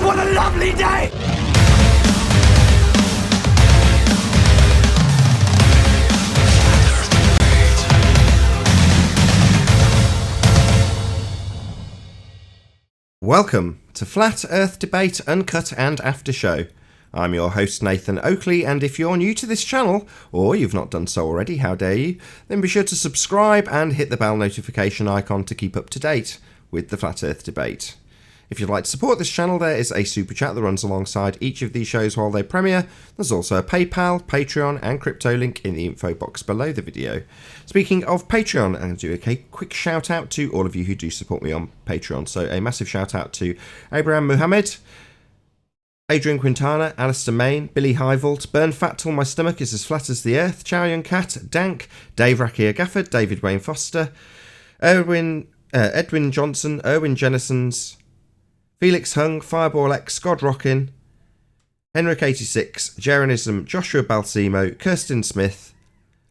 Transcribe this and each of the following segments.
what a lovely day! Welcome to Flat Earth Debate Uncut and After Show. I'm your host Nathan Oakley, and if you're new to this channel, or you've not done so already, how dare you, then be sure to subscribe and hit the bell notification icon to keep up to date with the Flat Earth Debate. If you'd like to support this channel, there is a super chat that runs alongside each of these shows while they premiere. There's also a PayPal, Patreon and crypto link in the info box below the video. Speaking of Patreon, I'm going to do a quick shout out to all of you who do support me on Patreon. So a massive shout out to Abraham Muhammad, Adrian Quintana, Alistair Main, Billy Highvault, Burn Fat Till My Stomach Is As Flat As The Earth, Chow Young Cat, Dank, Dave Rakia Gafford, David Wayne Foster, Edwin Johnson, Erwin Jennisons, Felix Hung, Fireball X, God Rockin, Henrik86, Jeranism, Joshua Balsimo, Kirsten Smith,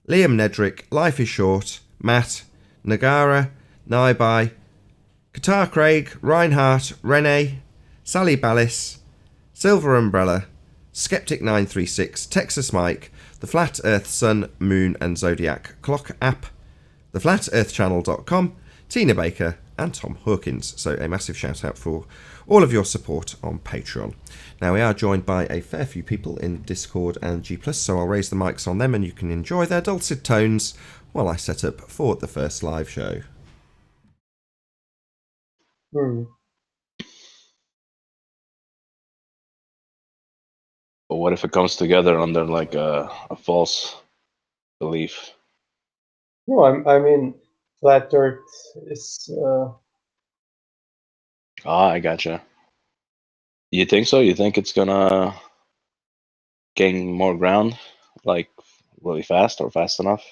Liam Nedrick, Life is Short, Matt, Nagara, Naibai, Qatar Craig, Reinhardt, Rene, Sally Ballis, Silver Umbrella, Skeptic936, Texas Mike, The Flat Earth Sun, Moon and Zodiac Clock App, theflatearthchannel.com, Tina Baker and Tom Hawkins. So a massive shout out for all of your support on Patreon. Now we are joined by a fair few people in Discord and G+, so I'll raise the mics on them and you can enjoy their dulcet tones while I set up for the first live show. But what if it comes together under like a false belief? no, I mean, flat Earth is. I gotcha. You think so? You think it's gonna gain more ground, like really fast or fast enough,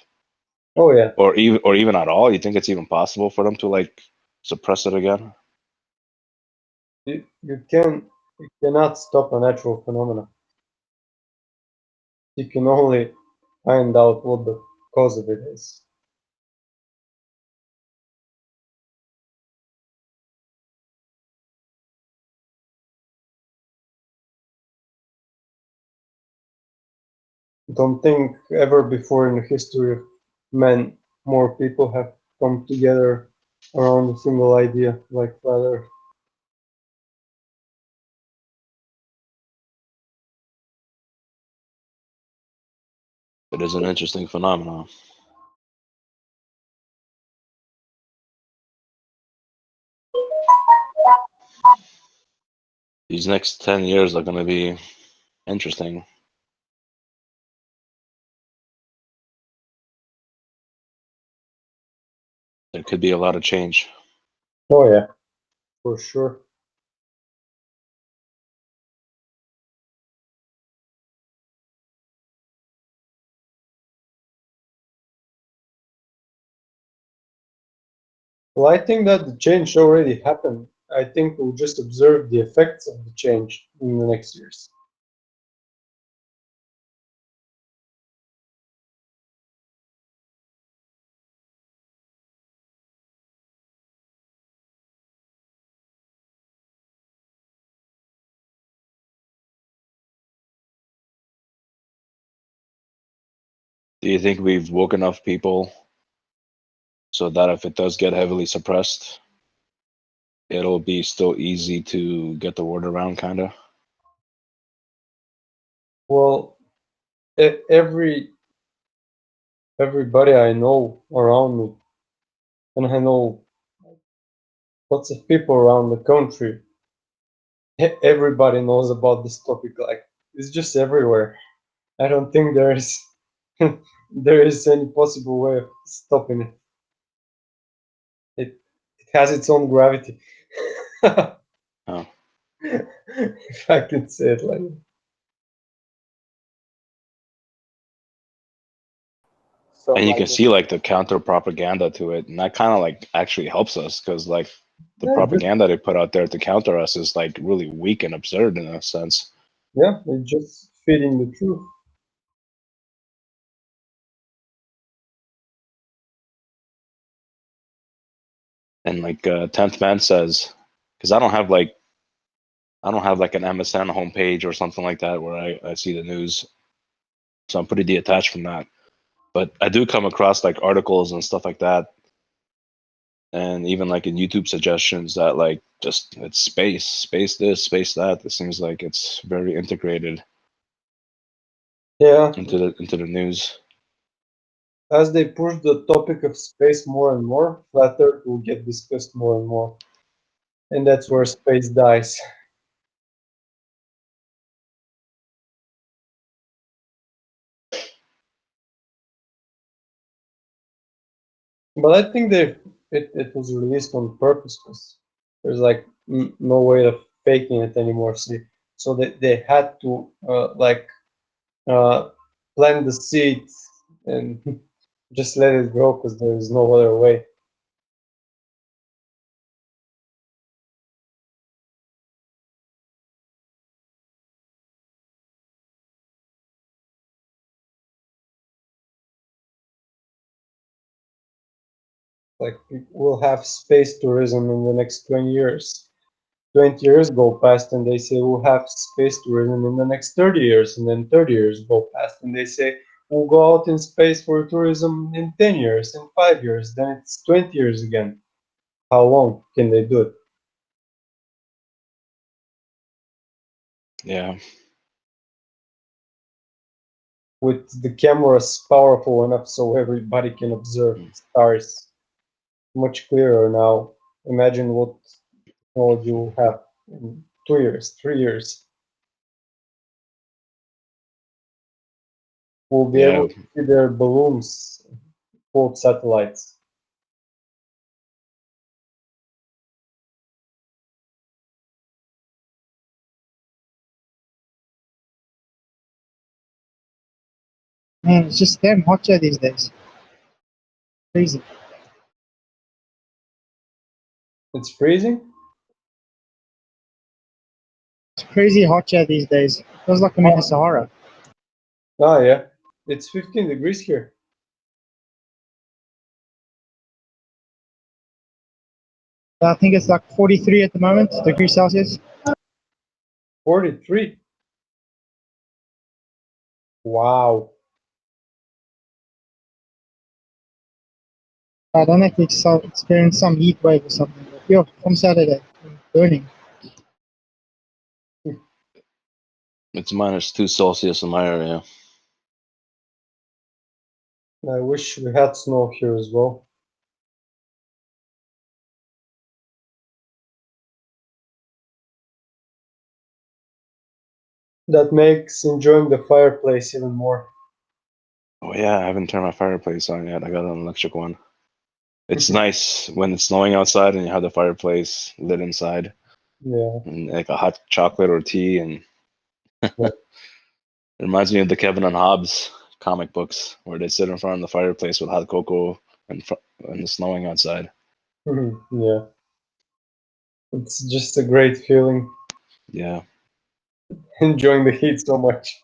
Oh yeah, or even at all? You think it's even possible for them to like suppress it again? you cannot stop a natural phenomena. You can only find out what the cause of it is. Don't think ever before in the history of man more people have come together around a single idea like flat Earth. It is an interesting phenomenon. These next 10 years are going to be interesting. There could be a lot of change. Oh yeah, for sure. Well, I think that the change already happened. I think we'll just observe the effects of the change in the next years. Do you think we've woke enough people so that if it does get heavily suppressed, it'll be still easy to get the word around, kind of? Well, everybody I know around me, and I know lots of people around the country, everybody knows about this topic. Like, it's just everywhere. I don't think there is there is any possible way of stopping it. It has its own gravity. Oh. If I could say it like that. So, And you like, can see like the counter propaganda to it, and that kind of like actually helps us because like the yeah, propaganda they put out there to counter us is like really weak and absurd in a sense. yeah, it's just feeding the truth. And like 10th Man says, because I don't have like I don't have like an MSN homepage or something like that where I see the news. So I'm pretty detached from that. But I do come across like articles and stuff like that, and even like in YouTube suggestions that like just it's space this, space that. It seems like it's very integrated Yeah, into the news. as they push the topic of space more and more, flat Earth will get discussed more and more, and that's where space dies. But I think it was released on purpose because there's like no way of faking it anymore. See, so they had to uh, plant the seeds and just let it grow because there is no other way. Like we'll have space tourism in the next 20 years. 20 years go past and they say we'll have space tourism in the next 30 years, and then 30 years go past and they say we'll go out in space for tourism in 10 years, in 5 years, then it's 20 years again. How long can they do it? Yeah. With the cameras powerful enough so everybody can observe the stars much clearer now. Imagine what technology will have in 2 years, 3 years. We'll be Yeah. able to see their balloons, quote satellites. Man, it's just damn hot here these days. Crazy. It's freezing? It's crazy hot here these days. Feels like I'm in the Sahara. Ah, yeah. It's 15 degrees here. I think it's like 43 at the moment, degrees Celsius. 43. Wow. I don't know if it's experienced some heat wave or something. But yo, from Saturday, I'm burning. It's -2 Celsius in my area. I wish we had snow here as well. That makes enjoying the fireplace even more. Oh yeah, I haven't turned my fireplace on yet. I got an electric one. It's nice when it's snowing outside and you have the fireplace lit inside Yeah. and like a hot chocolate or tea, and Yeah. it reminds me of the Kevin and Hobbes comic books where they sit in front of the fireplace with hot cocoa and it's snowing outside. Yeah. It's just a great feeling. Yeah. Enjoying the heat so much.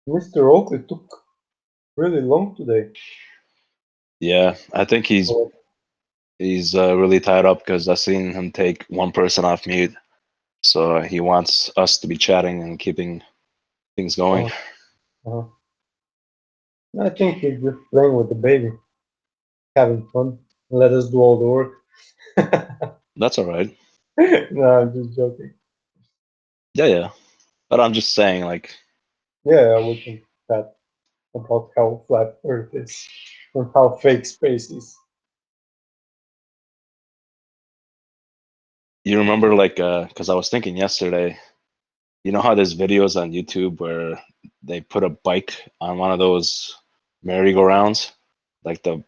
Mr. Oakley took really long today. Yeah, I think he's Oh, really tied up because I've seen him take one person off mute. So he wants us to be chatting and keeping things going. uh-huh. I think he's just playing with the baby, having fun. Let us do all the work. That's all right. No, I'm just joking. Yeah, yeah. But I'm just saying, like, Yeah, we can chat about how flat Earth is and how fake space is. you remember, like, because I was thinking yesterday, you know how there's videos on YouTube where they put a bike on one of those merry-go-rounds, like the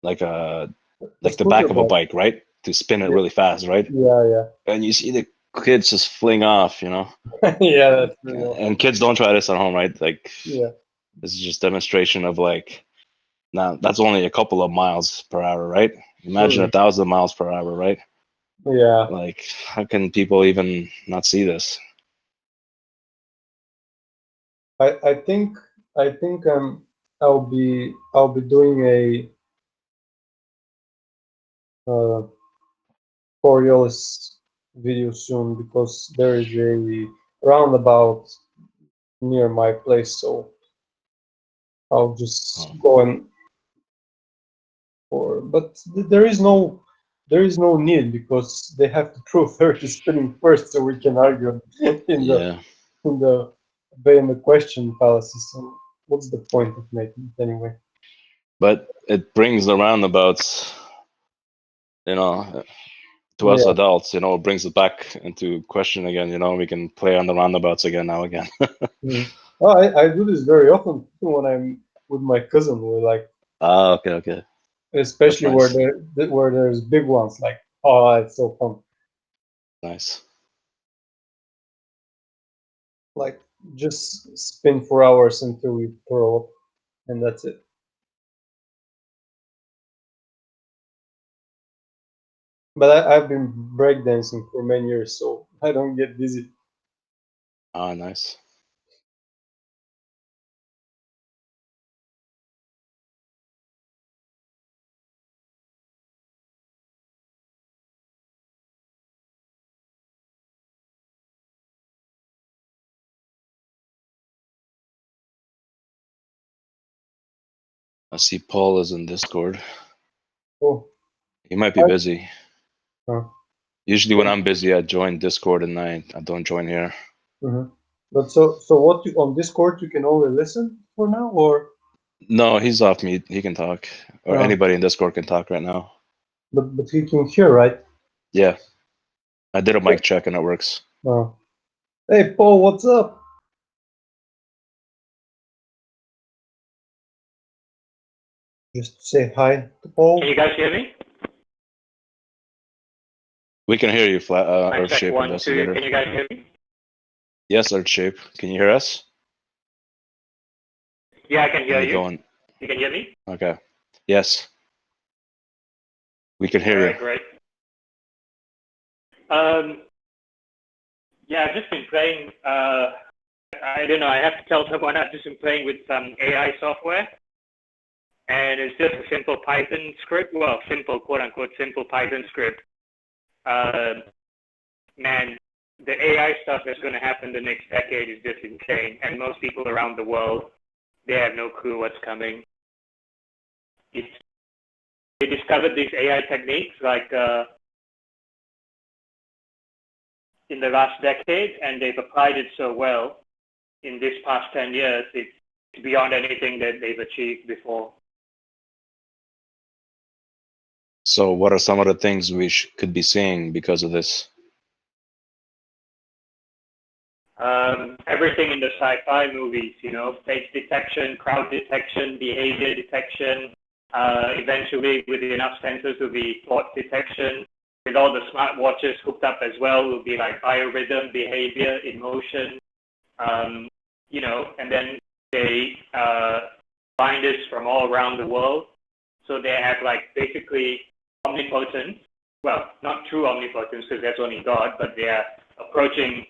like a The like the scooter back of a bike. bike, right? To spin it Yeah, really fast, right? yeah, And you see the kids just fling off, you know. yeah. Yeah, Like, that's real. and kids don't try this at home, right? Like, Yeah. this is just demonstration of like, now that's only a couple of miles per hour, right? Imagine Mhm. 1,000 miles per hour, right? Yeah. Like, how can people even not see this? I think I'll be doing a Coriolis video soon because there is a roundabout near my place, so I'll just go and but there is no need because they have to prove Earth is spinning first, so we can argue in the Yeah, in the question fallacy. So what's the point of making it anyway? but it brings the roundabouts, you know, to us Yeah, adults, you know, it brings it back into question again. You know, we can play on the roundabouts again now again. Mhm. Oh, I do this very often when I'm with my cousin. We're like, Ah, okay, okay, that's especially nice, where there's big ones. Like, oh, it's so fun. nice. Like, just spin for hours until we throw up, and that's it. But I've been breakdancing for many years, so I don't get dizzy. Ah, nice. I see Paul is in Discord. Oh, He might be busy. uh, Usually when I'm busy, I join Discord and I don't join here. But so what you, on Discord you can only listen for now, or No, he's off mute. He can talk, or uh, anybody in Discord can talk right now. but he can hear, right? Yeah, I did a mic check and it works. Uh, hey Paul, what's up? Just say hi to Paul. Can you guys hear me? We can hear you, Mic check Earthshape 1, 2. Investigator. Can you guys hear me? Yes, Earthshape. Can you hear us? Yeah, I can hear Let me you. go on. You can hear me? Okay. Yes, we can hear All you. right, great. Yeah, I've just been playing. I don't know. I have to tell someone I've just been playing with some AI software, and it's just a simple Python script. Well, simple, quote unquote, simple Python script. Man, the AI stuff that's going to happen the next decade is just insane, and most people around the world, they have no clue what's coming. They discovered these AI techniques like in the last decade, and they've applied it so well in this past 10 years. It's beyond anything that they've achieved before. So, what are some of the things we could be seeing because of this? Everything in the sci-fi movies, you know, face detection, crowd detection, behavior detection. Eventually, with enough sensors, will be thought detection. With all the smart watches hooked up as well, will be like biorhythm, behavior, emotion. You know, and then they find this from all around the world. So they have like basically omnipotence. Well, not true omnipotence because that's only God, but they are approaching,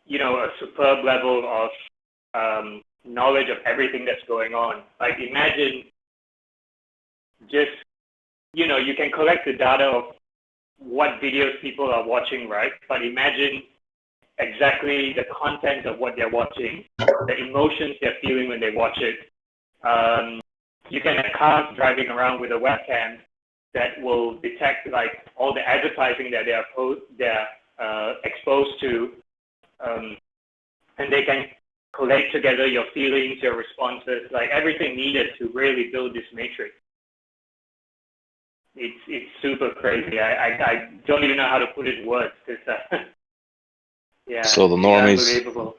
you know, a superb level of knowledge of everything that's going on. Like imagine just, you know, you can collect the data of what videos people are watching, right? But imagine exactly the content of what they're watching, the emotions they're feeling when they watch it. You can have cars driving around with a webcam that will detect like all the advertising that they're exposed to, and they can collate together your feelings, your responses, like everything needed to really build this matrix. It's super crazy. I don't even know how to put it in words because yeah, So it's unbelievable.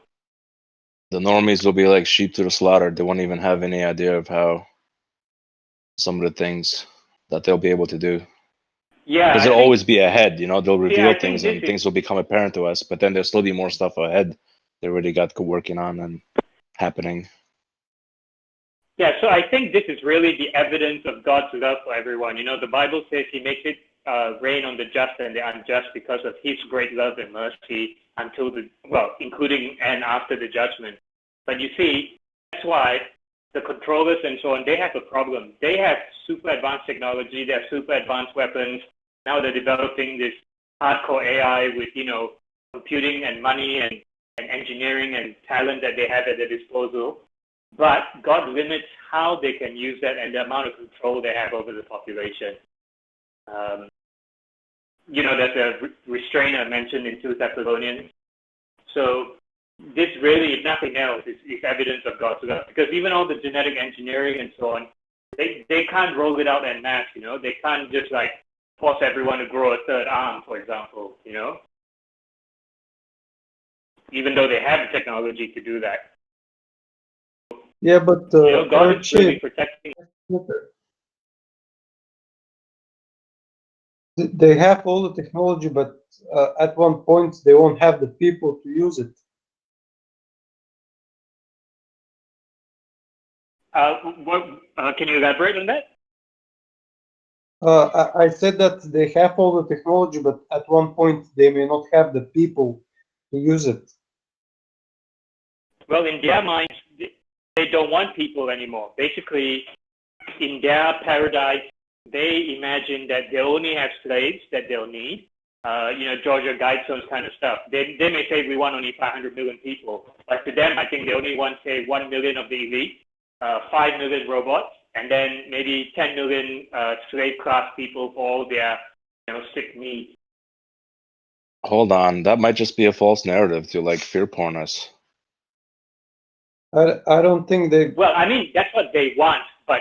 the normies will be like sheep to the slaughter. They won't even have any idea of how some of the things that they'll be able to do. Yeah, Because I they'll think. always be ahead, you know, they'll reveal I think things this and is. things will become apparent to us, but then there'll still be more stuff ahead they already got working on and happening. Yeah, so I think this is really the evidence of God's love for everyone. You know, the Bible says He makes it rain on the just and the unjust because of His great love and mercy until including and after the judgment. But you see, that's why the controllers and so on, they have a problem. They have super advanced technology, they have super advanced weapons. Now they're developing this hardcore AI with, computing and money and engineering and talent that they have at their disposal. But God limits how they can use that and the amount of control they have over the population. There's a restrainer mentioned in 2 Thessalonians. So this really, if nothing else, is evidence of God's love. Because even all the genetic engineering and so on, they can't roll it out en masse, They can't just force everyone to grow a 3rd arm, for example, Even though they have the technology to do that. Yeah, but God is really protecting. They have all the technology, but at one point they won't have the people to use it. Can you elaborate on that? I said that they have all the technology, but at one point they may not have the people to use it. Well, in their minds, they don't want people anymore. Basically, in their paradise, they imagine that they only have slaves that they'll need. Georgia Guidestones kind of stuff. They may say we want only 500 million people, but to them, I think they only want, say, 1 million of the elite, 5 million robots, and then maybe 10 million slave class people for all their, sick needs. Hold on, that might just be a false narrative to fear porn us. I don't think they. Well, I mean, that's what they want, but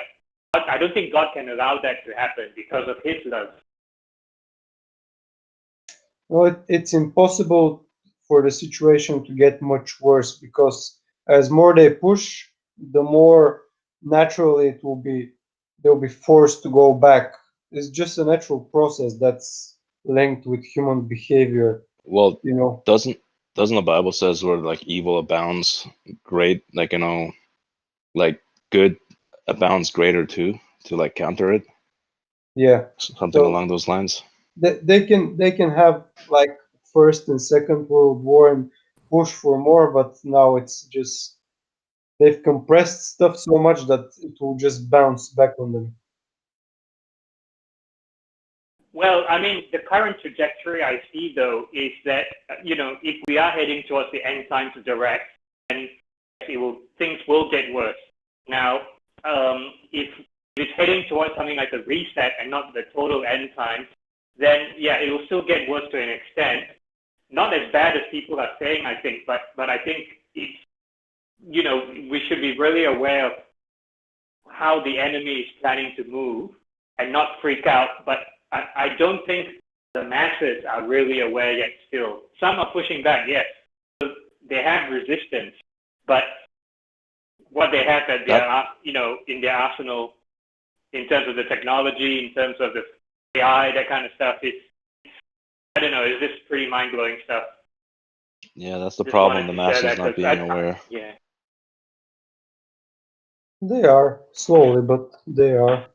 I don't think God can allow that to happen because of His love. Well, it's impossible for the situation to get much worse, because as more they push, the more naturally it will be. They'll be forced to go back. It's just a natural process that's linked with human behavior. Well, doesn't the Bible says where evil abounds, great, good abounds greater too, to counter it? Yeah, something along those lines. They can have First and Second World War and push for more, but now it's just they've compressed stuff so much that it will just bounce back on them. Well, I mean, the current trajectory I see, though, is that, if we are heading towards the end times direct, then things will get worse. Now, if it's heading towards something like a reset and not the total end times, then, yeah, it will still get worse to an extent. Not as bad as people are saying, I think, but I think it's, we should be really aware of how the enemy is planning to move and not freak out. But I don't think the masses are really aware yet still. Some are pushing back, yes. They have resistance, but what they have at their, in their arsenal, in terms of the technology, in terms of the AI, that kind of stuff, I don't know, it's just pretty mind-blowing stuff. Yeah, that's the problem, the masses not being aware. Yeah. They are, slowly, but they are.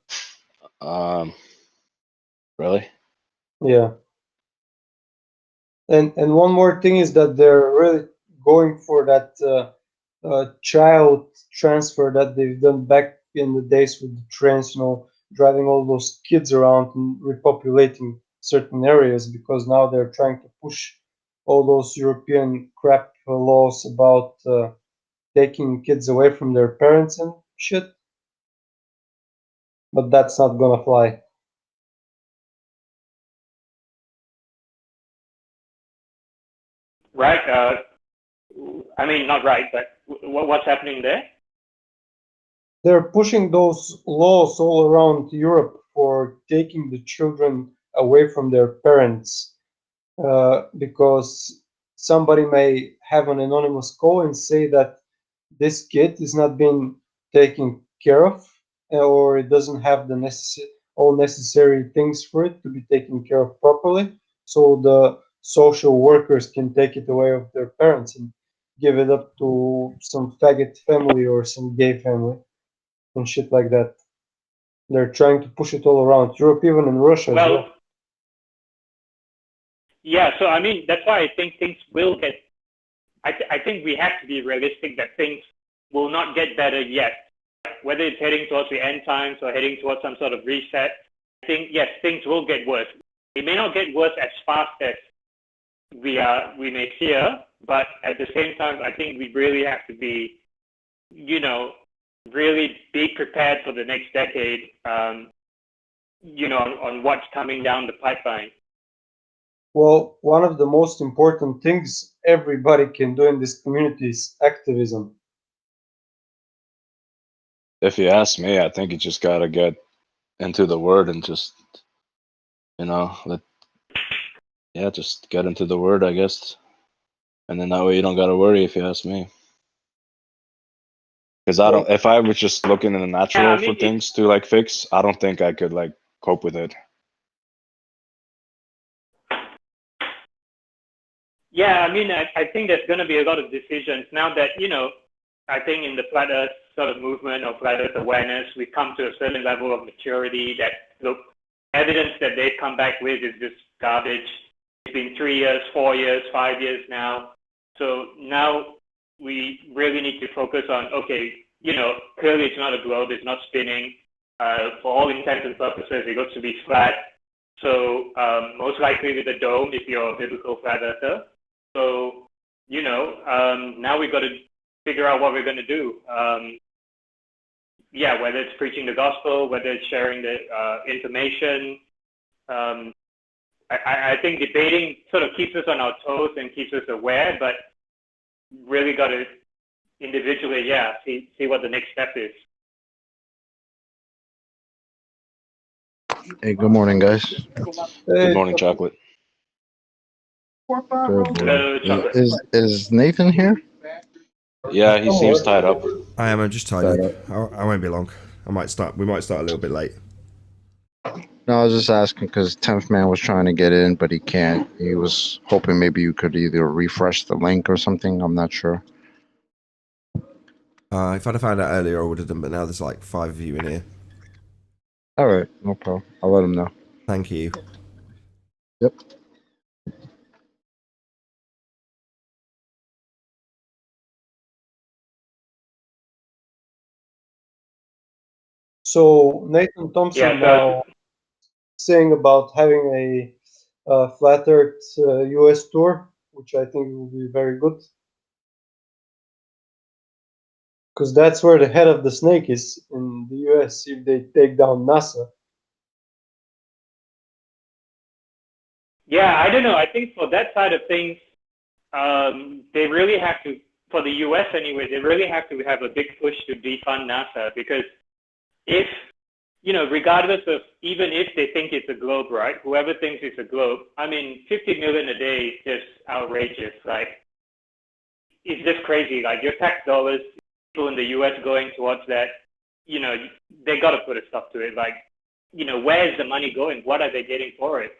Really? Yeah. And one more thing is that they're really going for that child transfer that they've done back in the days with the trains, driving all those kids around and repopulating certain areas, because now they're trying to push all those European crap laws about taking kids away from their parents and shit. But that's not gonna fly. Right. I mean, not right, but what's happening there? They're pushing those laws all around Europe for taking the children away from their parents, because somebody may have an anonymous call and say that this kid is not being taken care of, or it doesn't have the all necessary things for it to be taken care of properly. So the social workers can take it away of their parents and give it up to some faggot family or some gay family and shit like that. They're trying to push it all around Europe, even in Russia as well. Yeah, so I mean, that's why I think things will get. I think we have to be realistic that things will not get better yet. Whether it's heading towards the end times or heading towards some sort of reset, I think, yes, things will get worse. It may not get worse as fast as we may fear, but at the same time, I think we really have to be, really be prepared for the next decade, on what's coming down the pipeline. Well, one of the most important things everybody can do in this community is activism. If you ask me, I think you just gotta get into the word and just, just get into the word, I guess. And then that way you don't gotta worry, if you ask me. Because if I was just looking in the natural for things to like fix, I don't think I could like cope with it. Yeah, I mean, I think there's going to be a lot of decisions now that, I think in the flat earth sort of movement or flat earth awareness, we've come to a certain level of maturity that, look, evidence that they've come back with is just garbage. It's been 3 years, 4 years, 5 years now. So now we really need to focus on, okay, clearly it's not a globe, it's not spinning. For all intents and purposes, it looks to be flat. So most likely with a dome if you're a biblical flat earther. So, now we've got to figure out what we're going to do. Whether it's preaching the gospel, whether it's sharing the information. I think debating sort of keeps us on our toes and keeps us aware, but really got to individually, see what the next step is. Hey, good morning, guys. Good morning, Chocolate. Good morning. Is Nathan here? Yeah, he seems tied up. I am. I'm just tied up. I won't be long. We might start a little bit late. No, I was just asking because 10th Man was trying to get in, but he can't. He was hoping maybe you could either refresh the link or something. I'm not sure. If I'd have found out earlier, I would have done, but now there's like 5 of you in here. All right, no problem. I'll let him know. Thank you. Yep. So Nathan Thompson now saying about having a flat Earth US tour, which I think will be very good. Because that's where the head of the snake is in the US if they take down NASA. Yeah, I don't know. I think for that side of things, they really have to, for the US anyway, they really have to have a big push to defund NASA because if, regardless of, even if they think it's a globe, right? Whoever thinks it's a globe, I mean, 50 million a day is just outrageous. Like, it's just crazy. Like, your tax dollars, people in the US going towards that, they got to put a stop to it. Like, where's the money going? What are they getting for it?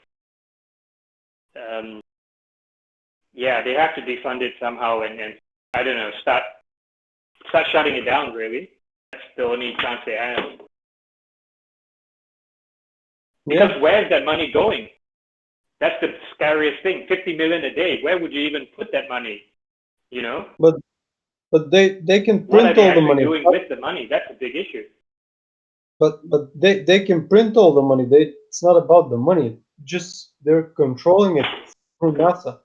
They have to defund it somehow and I don't know, start shutting it down, really. That's the only chance they have. Because where's that money going? That's the scariest thing. 50 million a day. Where would you even put that money? But they can what are print they all the money. doing with the money? That's a big issue. But they can print all the money. It's not about the money. Just they're controlling it through NASA.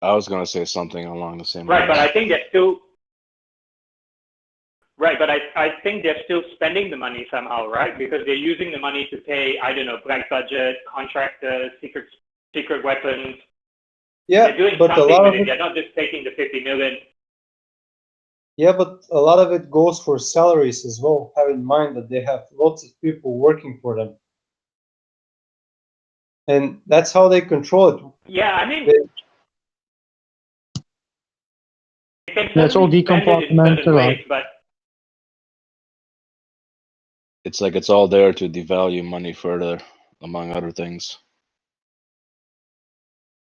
I was gonna say something along the same lines. But I think they're still I think they're still spending the money somehow, right? Because they're using the money to pay, I don't know, black budget, contractors, secret weapons. Yeah, they're doing but a something lot with of it. it. They're not just taking the 50 million. Yeah, but a lot of it goes for salaries as well. Have in mind that they have lots of people working for them. And that's how they control it. Yeah, I mean, they can That's all certainly spend it in certain decompartmental. ways, but it's like it's all there to devalue money further, among other things.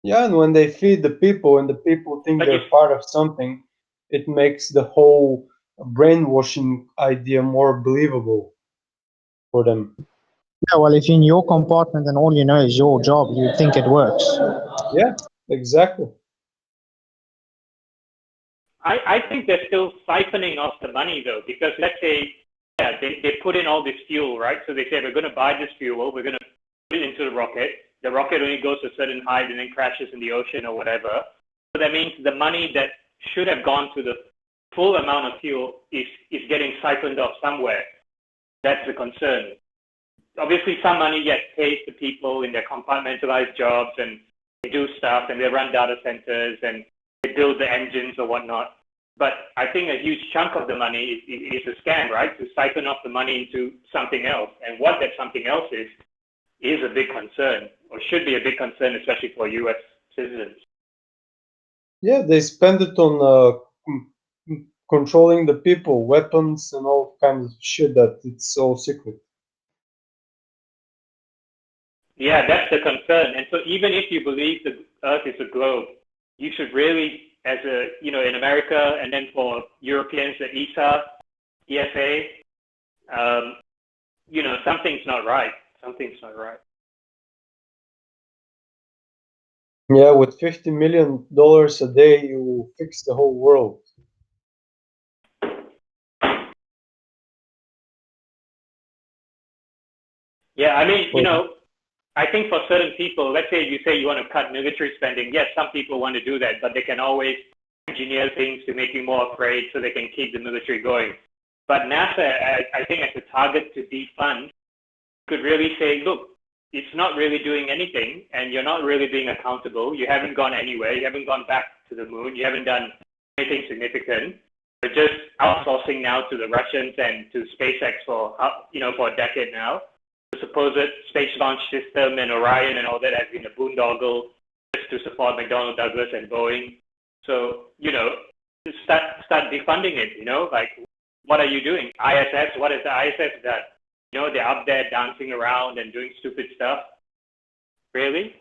Yeah, and when they feed the people and the people think they're part of something, it makes the whole brainwashing idea more believable for them. Yeah, well, if you're in your compartment and all you know is your job, you think it works. Yeah, exactly. I think they're still siphoning off the money though, because let's say, yeah, they put in all this fuel, right? So they say, we're going to buy this fuel, we're going to put it into the rocket. The rocket only goes to a certain height and then crashes in the ocean or whatever. So that means the money that should have gone to the full amount of fuel is getting siphoned off somewhere. That's the concern. Obviously, some money gets paid to people in their compartmentalized jobs, and they do stuff, and they run data centers, and they build the engines or whatnot. But I think a huge chunk of the money is a scam, right? To siphon off the money into something else. And what that something else is a big concern, or should be a big concern, especially for U.S. citizens. Yeah, they spend it on controlling the people, weapons, and all kinds of shit that it's all secret. Yeah, that's the concern. And so even if you believe the Earth is a globe, you should really, as a, in America, and then for Europeans, the ESA, something's not right. Something's not right. Yeah, with $50 million a day, you will fix the whole world. Yeah, I mean, I think for certain people, let's say you say you want to cut military spending. Yes, some people want to do that, but they can always engineer things to make you more afraid so they can keep the military going. But NASA, I think as a target to defund, could really say, look, it's not really doing anything, and you're not really being accountable. You haven't gone anywhere. You haven't gone back to the moon. You haven't done anything significant. You're just outsourcing now to the Russians and to SpaceX for a decade now. The supposed space launch system and Orion and all that has been a boondoggle just to support McDonnell Douglas and Boeing. So, start defunding it, like, what are you doing? ISS, what has the ISS done? They're up there dancing around and doing stupid stuff. Really?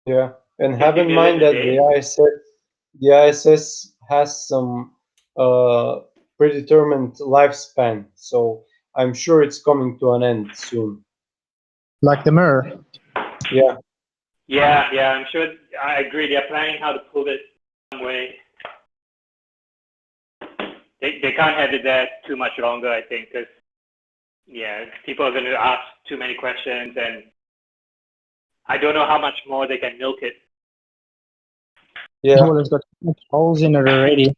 Yeah, and have in mind that the ISS has some predetermined lifespan, so I'm sure it's coming to an end soon. Like the mirror. Yeah. Yeah, I'm sure. I agree. They're planning how to pull it some way. They can't have it there too much longer, I think, because people are going to ask too many questions, and I don't know how much more they can milk it. Yeah. Well, it's got holes in it already.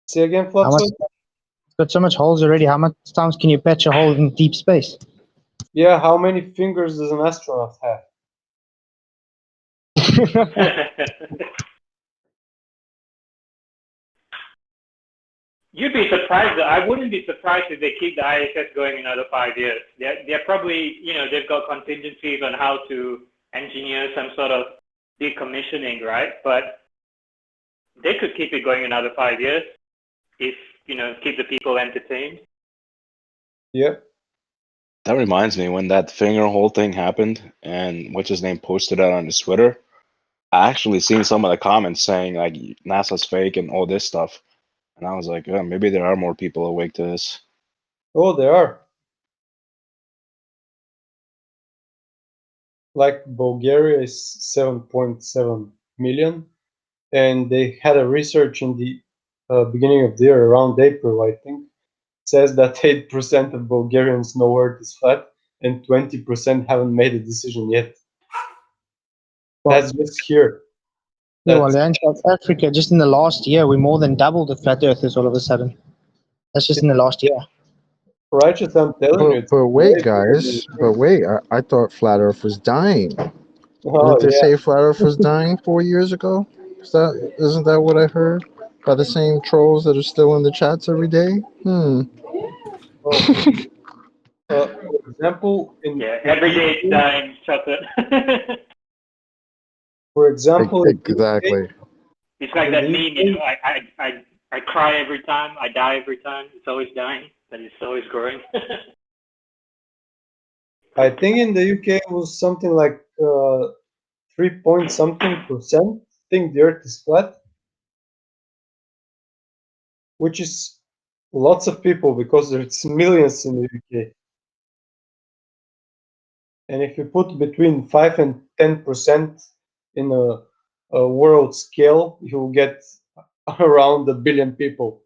Say again, Flutzo? It's got so much holes already. How much times can you patch a hole in deep space? Yeah, how many fingers does an astronaut have? You'd be surprised. I wouldn't be surprised if they keep the ISS going another 5 years. They're probably, they've got contingencies on how to engineer some sort of decommissioning, right? But they could keep it going another 5 years if, keep the people entertained. Yep. That reminds me, when that finger hole thing happened and what's his name posted it on his Twitter, I actually seen some of the comments saying like NASA's fake and all this stuff. And I was like, yeah, maybe there are more people awake to this. Oh, there are. Like Bulgaria is 7.7 million, and they had a research in the beginning of the year, around April, I think, says that 8% of Bulgarians know Earth is flat, and 20% haven't made a decision yet. Well, that's just here. Yeah, well, in South Africa, just in the last year, we more than doubled the flat earthers all of a sudden. That's just in the last year. Righteous, I'm telling you. But wait, guys. But wait, I thought flat Earth was dying. Oh, Didn't they yeah. say flat Earth was dying 4 years ago? Isn't that what I heard? By the same trolls that are still in the chats every day? For example, every day it's dying, chocolate. For example, exactly. It's like that meme, I cry every time, I die every time. It's always dying, but it's always growing. I think in the UK it was something like 3-point-something% think the Earth is flat, which is lots of people because there's millions in the UK. And if you put between 5 and 10% in a world scale, you get around 1 billion people.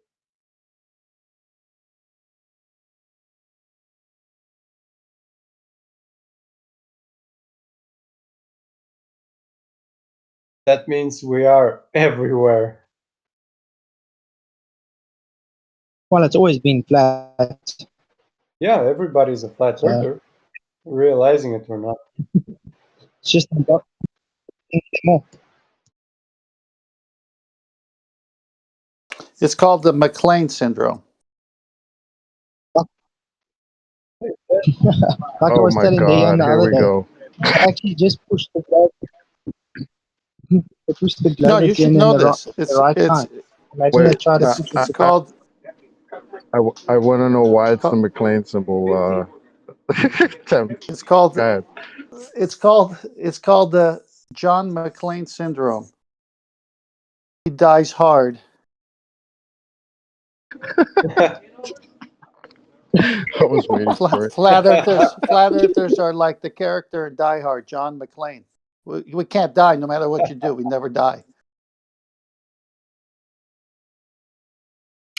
That means we are everywhere. Well, it's always been flat. Yeah, everybody's a flat earther, realizing it or not. It's just about more. It's called the McLean syndrome. Like I Oh was my telling Diane God, the here other we day, go. they actually just pushed the globe. They pushed the No, globe you should again in know the this. the right time. Imagine they Wait, tried to uh, push It's it. called I want to know why it's the called- McLean symbol. Tim, it's called go ahead. it's called the John McLean syndrome. He dies hard. I was waiting for it. Flat earthers are like the character in Die Hard, John McClane. We can't die no matter what you do. We never die.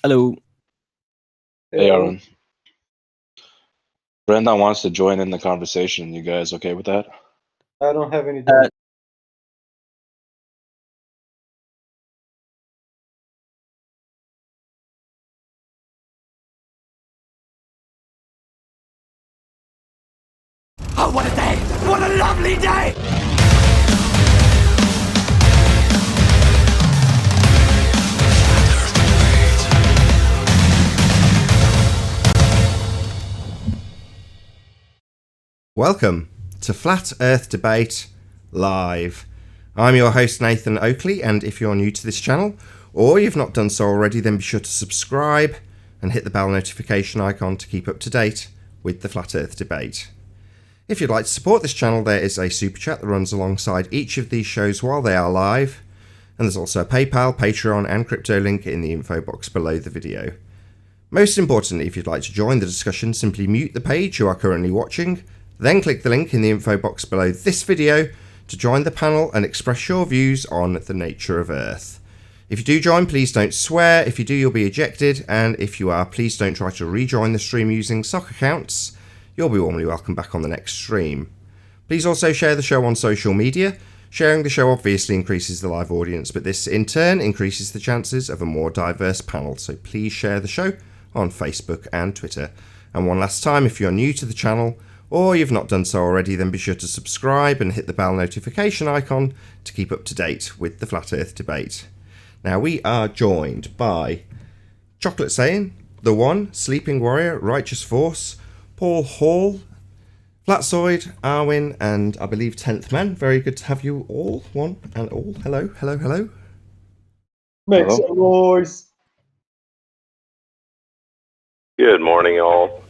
Hello. Hey, Aaron. Brendan wants to join in the conversation. You guys okay with that? I don't have any doubt. Oh, what a day! What a lovely day! Welcome to Flat Earth Debate Live. I'm your host Nathan Oakley, and if you're new to this channel, or you've not done so already, then be sure to subscribe and hit the bell notification icon to keep up to date with the Flat Earth Debate. If you'd like to support this channel, there is a super chat that runs alongside each of these shows while they are live, and there's also a PayPal, Patreon and crypto link in the info box below the video. Most importantly, if you'd like to join the discussion, simply mute the page you are currently watching, then click the link in the info box below this video to join the panel and express your views on the nature of Earth. If you do join, please don't swear. If you do, you'll be ejected, and if you are, please don't try to rejoin the stream using sock accounts. You'll be warmly welcome back on the next stream. Please also share the show on social media. Sharing the show obviously increases the live audience, but this in turn increases the chances of a more diverse panel, so please share the show on Facebook and Twitter. And one last time, if you're new to the channel, or you've not done so already, then be sure to subscribe and hit the bell notification icon to keep up to date with the Flat Earth Debate. Now, we are joined by Chocolate Saying, The One, Sleeping Warrior, Righteous Force, Paul Hall, Flatsoid, Arwin, and I believe 10th Man. Very good to have you all, one and all. Hello, hello, hello. Make Hello. some noise. Good morning, all.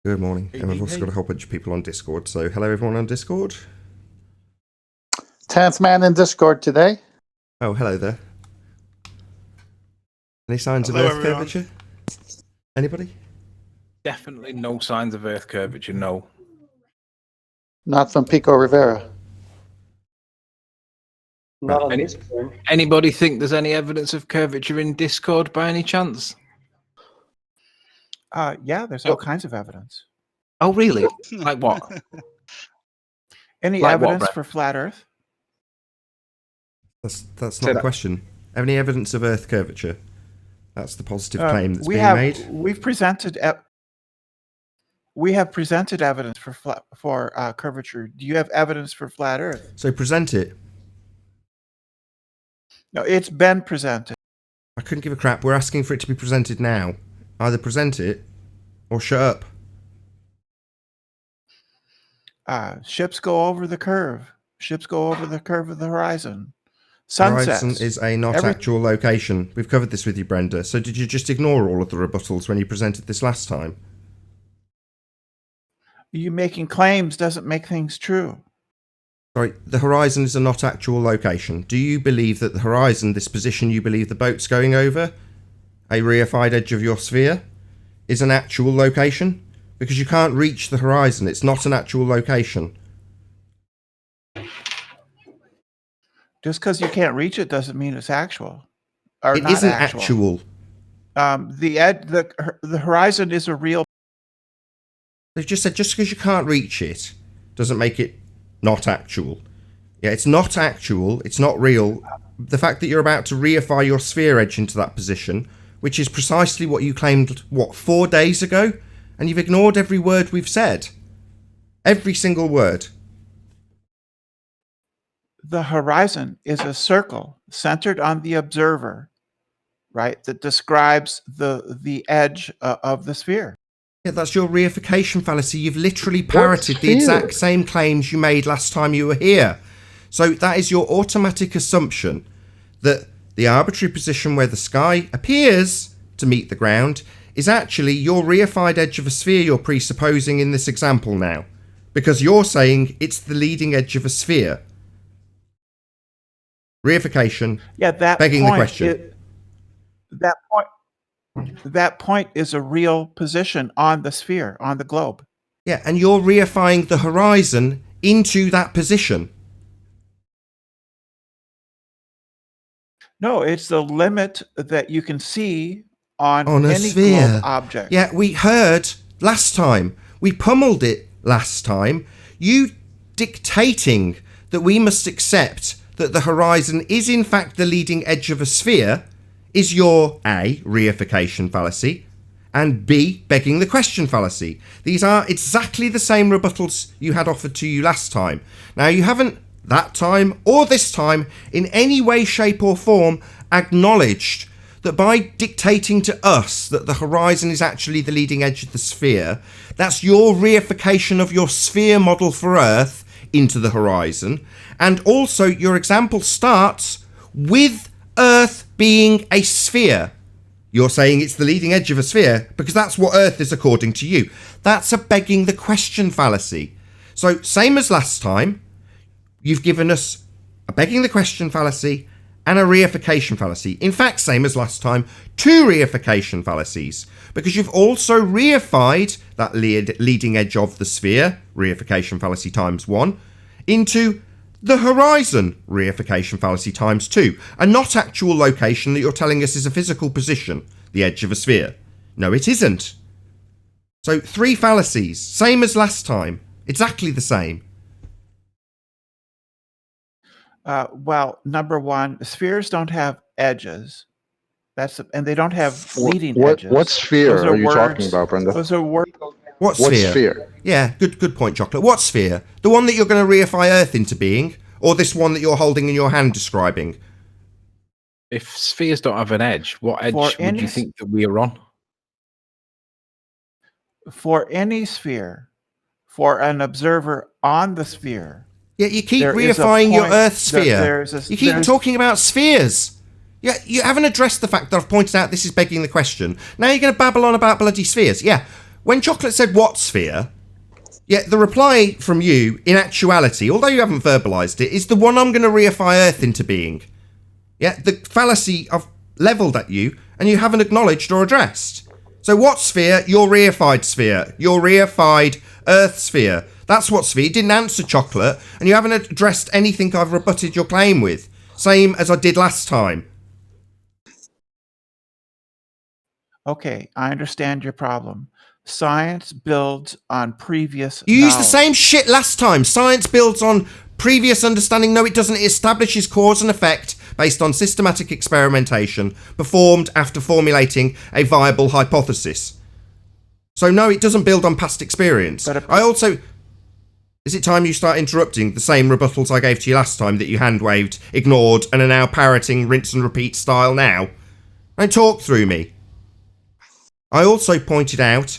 Good morning. And we've also got a whole bunch of people on Discord, so hello everyone on Discord. 10th man in Discord today. Oh, hello there. Any signs Hello, of Earth everyone. curvature? Anybody? Definitely no signs of Earth curvature, no. Not from Pico Rivera. Not on Any- this point. Anybody think there's any evidence of curvature in Discord by any chance? Yeah, there's all kinds of evidence. Oh, really? Like what? Any Like what, evidence Brett? for flat Earth? That's Say not the that. question. Any evidence of Earth curvature? That's the positive claim that's we being have made. we've presented we have presented evidence for curvature. Do you have evidence for flat Earth? So present it. No, it's been presented. I couldn't give a crap. We're asking for it to be presented now. Either present it or shut up. Ships go over the curve. Ships go over the curve of the horizon. Sunsets. Horizon is a not Every- actual location. We've covered this with you, Brenda. So did you just ignore all of the rebuttals when you presented this last time? You making claims doesn't make things true. Sorry, the horizon is a not actual location. Do you believe that the horizon, this position you believe the boat's going over, a reified edge of your sphere, is an actual location? Because you can't reach the horizon. It's not an actual location. Just because you can't reach it doesn't mean it's actual. Or It not isn't actual. The horizon is a real. They've just said just because you can't reach it doesn't make it not actual. Yeah, it's not actual. It's not real. The fact that you're about to reify your sphere edge into that position, which is precisely what you claimed, 4 days ago? And you've ignored every word we've said. Every single word. The horizon is a circle centered on the observer, right? That describes the edge of the sphere. Yeah, that's your reification fallacy. You've literally parroted the exact same claims you made last time you were here. So that is your automatic assumption that the arbitrary position where the sky appears to meet the ground is actually your reified edge of a sphere you're presupposing in this example now. Because you're saying it's the leading edge of a sphere. Reification, Yeah, that begging the point question. That point is a real position on the sphere, on the globe. Yeah, and you're reifying the horizon into that position. No, it's the limit that you can see on a any sphere. globe object. Yeah, we heard last time. We pummeled it last time. You dictating that we must accept that the horizon is in fact the leading edge of a sphere is your A, reification fallacy, and B, begging the question fallacy. These are exactly the same rebuttals you had offered to you last time. Now, you haven't that time or this time in any way, shape or form acknowledged that by dictating to us that the horizon is actually the leading edge of the sphere, that's your reification of your sphere model for Earth into the horizon. And also your example starts with Earth being a sphere. You're saying it's the leading edge of a sphere because that's what Earth is according to you. That's a begging the question fallacy. So same as last time, you've given us a begging the question fallacy and a reification fallacy. In fact, same as last time, 2 reification fallacies, because you've also reified that leading edge of the sphere, reification fallacy times 1, into the horizon, reification fallacy times 2, a not actual location that you're telling us is a physical position, the edge of a sphere. No, it isn't. So 3 fallacies, same as last time, exactly the same. Well, number one, spheres don't have edges. And they don't have leading edges. What sphere Those are you words- talking about, Brenda? Those are words. What sphere? Yeah, good point, Chocolate. What sphere? The one that you're going to reify Earth into being, or this one that you're holding in your hand describing? If spheres don't have an edge, what edge For would any you think that we are on? For any sphere, for an observer on the sphere. Yeah, you keep there is a reifying your point Earth that sphere. You keep talking about spheres. Yeah, you haven't addressed the fact that I've pointed out this is begging the question. Now you're going to babble on about bloody spheres. Yeah, when Chocolate said what sphere, yeah, the reply from you, in actuality, although you haven't verbalised it, is the one I'm going to reify Earth into being. Yeah, the fallacy I've levelled at you and you haven't acknowledged or addressed. So what sphere? Your reified sphere. Your reified Earth sphere. That's what sphere. You didn't answer, Chocolate, and you haven't addressed anything I've rebutted your claim with. Same as I did last time. Okay, I understand your problem. Science builds on previous You used the knowledge. same shit last time. Science builds on previous understanding. No, it doesn't. It establishes cause and effect based on systematic experimentation performed after formulating a viable hypothesis. So no, it doesn't build on past experience. I also... Is it time you start interrupting the same rebuttals I gave to you last time that you hand-waved, ignored, and are now parroting rinse and repeat style now? Don't talk through me. I also pointed out...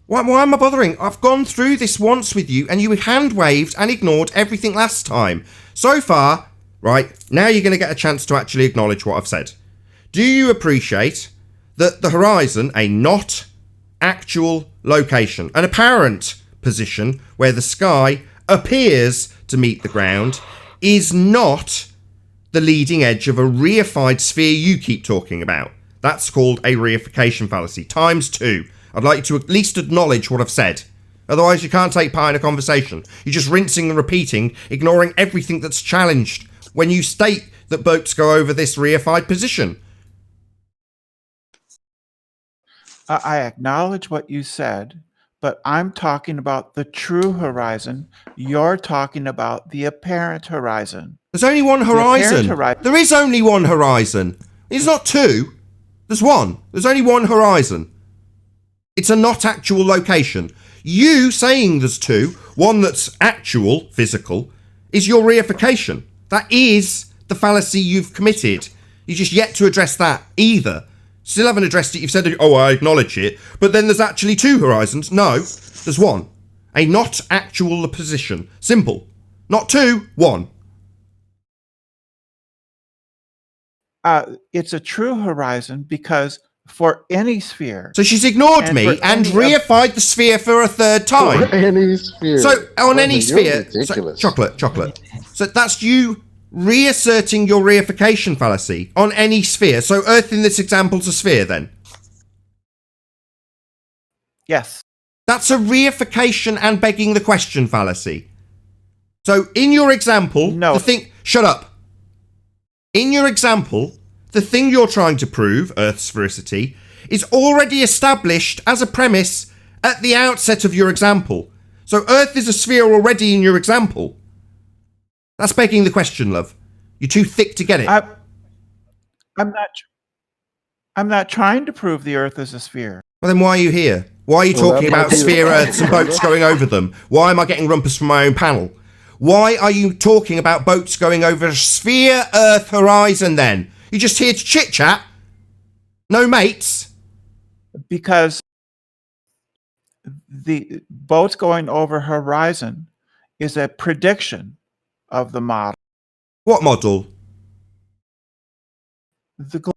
Why am I bothering? I've gone through this once with you and you hand-waved and ignored everything last time. So far, right, now you're going to get a chance to actually acknowledge what I've said. Do you appreciate that the horizon, a not actual location, an apparent position where the sky appears to meet the ground, is not the leading edge of a reified sphere you keep talking about? That's called a reification fallacy, times 2. I'd like you to at least acknowledge what I've said. Otherwise, you can't take part in a conversation. You're just rinsing and repeating, ignoring everything that's challenged when you state that boats go over this reified position. I acknowledge what you said, but I'm talking about the true horizon. You're talking about the apparent horizon. There's only one horizon. There is only one horizon. It's not two. There's one. There's only one horizon. It's a not actual location. You saying there's two, one that's actual, physical, is your reification. That is the fallacy you've committed. You just yet to address that either. Still haven't addressed it. You've said, oh, I acknowledge it. But then there's actually two horizons. No, there's one. A not actual position. Simple. Not two, one. It's a true horizon because for any sphere. So she's ignored me and reified the sphere for a third time. For any sphere. So on any sphere. Ridiculous. So, chocolate. So that's you reasserting your reification fallacy on any sphere. So Earth in this example's a sphere then? Yes. That's a reification and begging the question fallacy. So in your example, no. Shut up. In your example, the thing you're trying to prove, Earth's sphericity, is already established as a premise at the outset of your example. So Earth is a sphere already in your example. That's begging the question, love. You're too thick to get it. I'm not trying to prove the Earth is a sphere. Well, then why are you here? Why are you talking about sphere Earths and boats going over them? Why am I getting rumpus from my own panel? Why are you talking about boats going over a sphere Earth horizon then? You're just here to chit-chat? No mates? Because the boats going over horizon is a prediction of the model. What model? The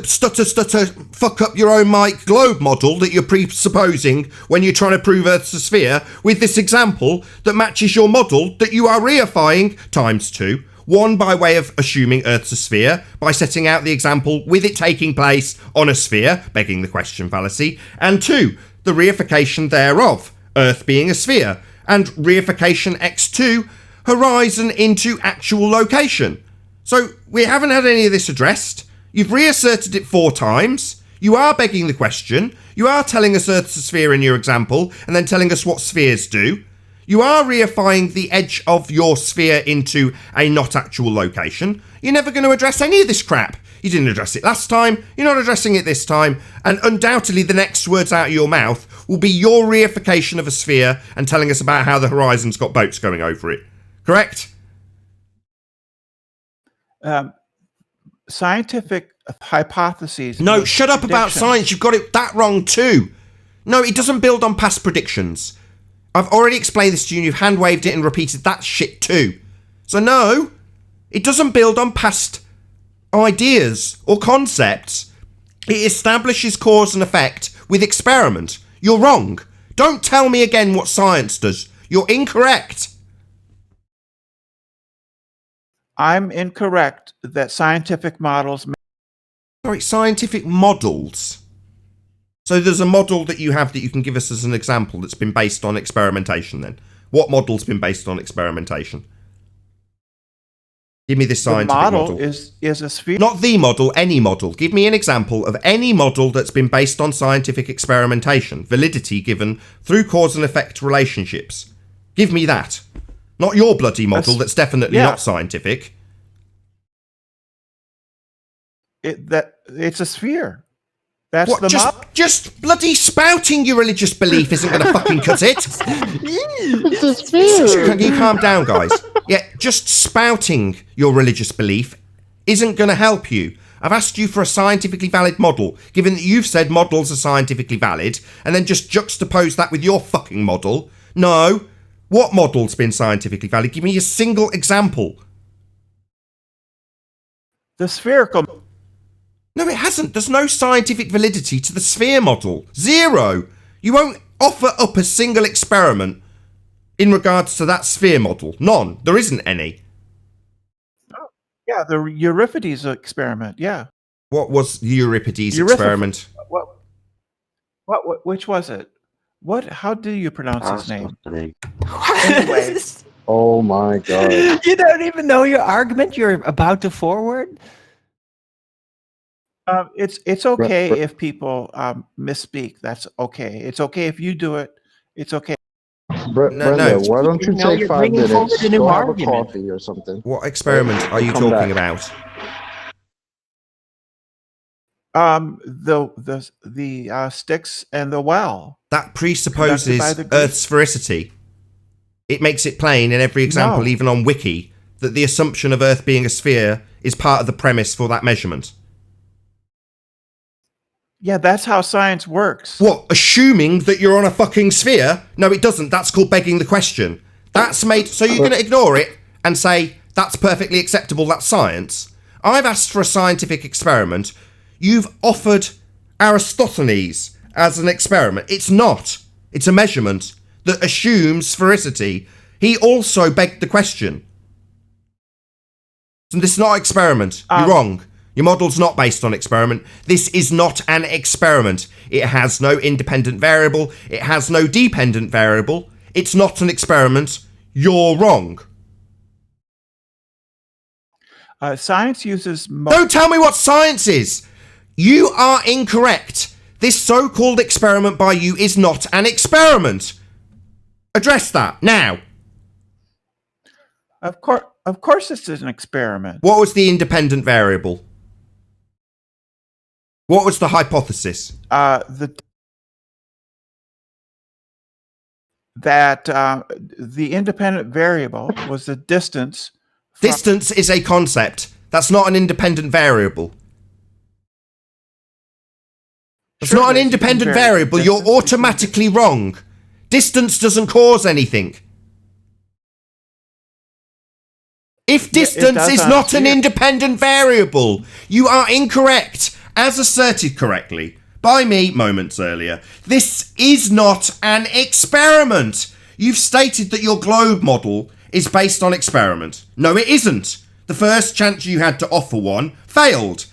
stutter, fuck up your own mic globe model that you're presupposing when you're trying to prove Earth's a sphere with this example that matches your model that you are reifying times two. One, by way of assuming Earth's a sphere, by setting out the example with it taking place on a sphere, begging the question fallacy. And two, the reification thereof, Earth being a sphere. And reification x2, horizon into actual location. So we haven't had any of this addressed. You've reasserted it 4 times. You are begging the question. You are telling us Earth's a sphere in your example, and then telling us what spheres do. You are reifying the edge of your sphere into a not actual location. You're never going to address any of this crap. You didn't address it last time. You're not addressing it this time. And undoubtedly the next words out of your mouth will be your reification of a sphere and telling us about how the horizon's got boats going over it. Correct? Scientific hypotheses. No, shut up about science. You've got it that wrong too. No, it doesn't build on past predictions. I've already explained this to you and you've hand-waved it and repeated that shit too. So no, it doesn't build on past ideas or concepts. It establishes cause and effect with experiment. You're wrong. Don't tell me again what science does. You're incorrect. I'm incorrect that scientific models... Sorry, scientific models. So there's a model that you have that you can give us as an example that's been based on experimentation then. What model's been based on experimentation? Give me this scientific model. Is a sphere. Not the model, any model. Give me an example of any model that's been based on scientific experimentation. Validity given through cause and effect relationships. Give me that. Not your bloody model that's definitely not scientific. It's a sphere. That's what, the model. Just bloody spouting your religious belief isn't going to fucking cut it. It's a sphere. Can you calm down, guys? Yeah, just spouting your religious belief isn't going to help you. I've asked you for a scientifically valid model, given that you've said models are scientifically valid, and then just juxtapose that with your fucking model. No. What model's been scientifically valid? Give me a single example. The spherical... No, it hasn't. There's no scientific validity to the sphere model. Zero. You won't offer up a single experiment in regards to that sphere model. None. There isn't any. Oh, yeah, the Euripides experiment, yeah. What was the Euripides experiment? Which was it? How do you pronounce his name? Anyway, Oh my god. You don't even know your argument you're about to forward? It's okay if people misspeak. That's okay. It's okay if you do it. It's okay. Brenda, why don't you take you're 5 bringing forward minutes, a new go have a argument. coffee or something? What experiment are you Come talking back. about? The sticks and the well. That presupposes by the Greeks. Earth's sphericity. It makes it plain in every example, No. even on Wiki, that the assumption of Earth being a sphere is part of the premise for that measurement. Yeah, that's how science works. What, assuming that you're on a fucking sphere? No, it doesn't. That's called begging the question. That's made... So you're going to ignore it and say, that's perfectly acceptable, that's science? I've asked for a scientific experiment. You've offered Aristophanes as an experiment. It's not. It's a measurement that assumes sphericity. He also begged the question. So this is not an experiment. You're wrong. Your model's not based on experiment. This is not an experiment. It has no independent variable. It has no dependent variable. It's not an experiment. You're wrong. Science uses... Don't tell me what science is. You are incorrect. This so-called experiment by you is not an experiment. Address that now. Of course it's an experiment. What was the independent variable? What was the hypothesis? The independent variable was the distance. Distance is a concept. That's not an independent variable. It's Sure not an it is. You can independent vary variable. You're distance automatically wrong. Distance doesn't cause anything. If distance does is on a not an sphere. independent variable, you are incorrect, as asserted correctly by me moments earlier. This is not an experiment. You've stated that your globe model is based on experiment. No, it isn't. The first chance you had to offer one failed.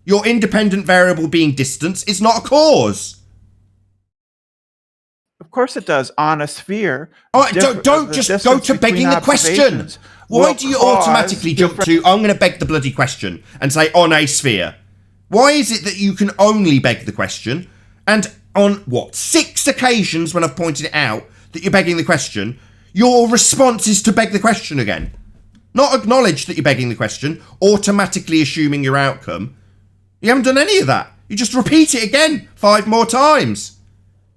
Your independent variable being distance is not a cause. Of course it does. On a sphere. All right, don't just go to begging the question. Why do you automatically jump to, I'm going to beg the bloody question and say on a sphere? Why is it that you can only beg the question? And on, 6 occasions when I've pointed it out that you're begging the question, your response is to beg the question again. Not acknowledge that you're begging the question, automatically assuming your outcome. You haven't done any of that. You just repeat it again 5 more times.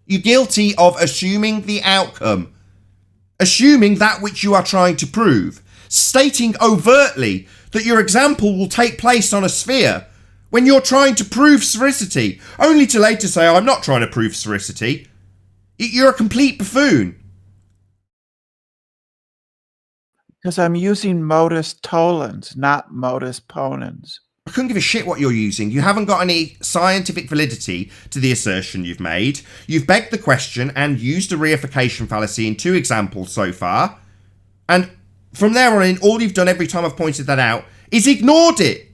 You're guilty of assuming the outcome. Assuming that which you are trying to prove. Stating overtly that your example will take place on a sphere when you're trying to prove sphericity, only to later say, I'm not trying to prove sphericity. You're a complete buffoon. Because I'm using modus tollens, not modus ponens. I couldn't give a shit what you're using. You haven't got any scientific validity to the assertion you've made. You've begged the question and used a reification fallacy in 2 examples so far. And from there on in, all you've done every time I've pointed that out is ignored it.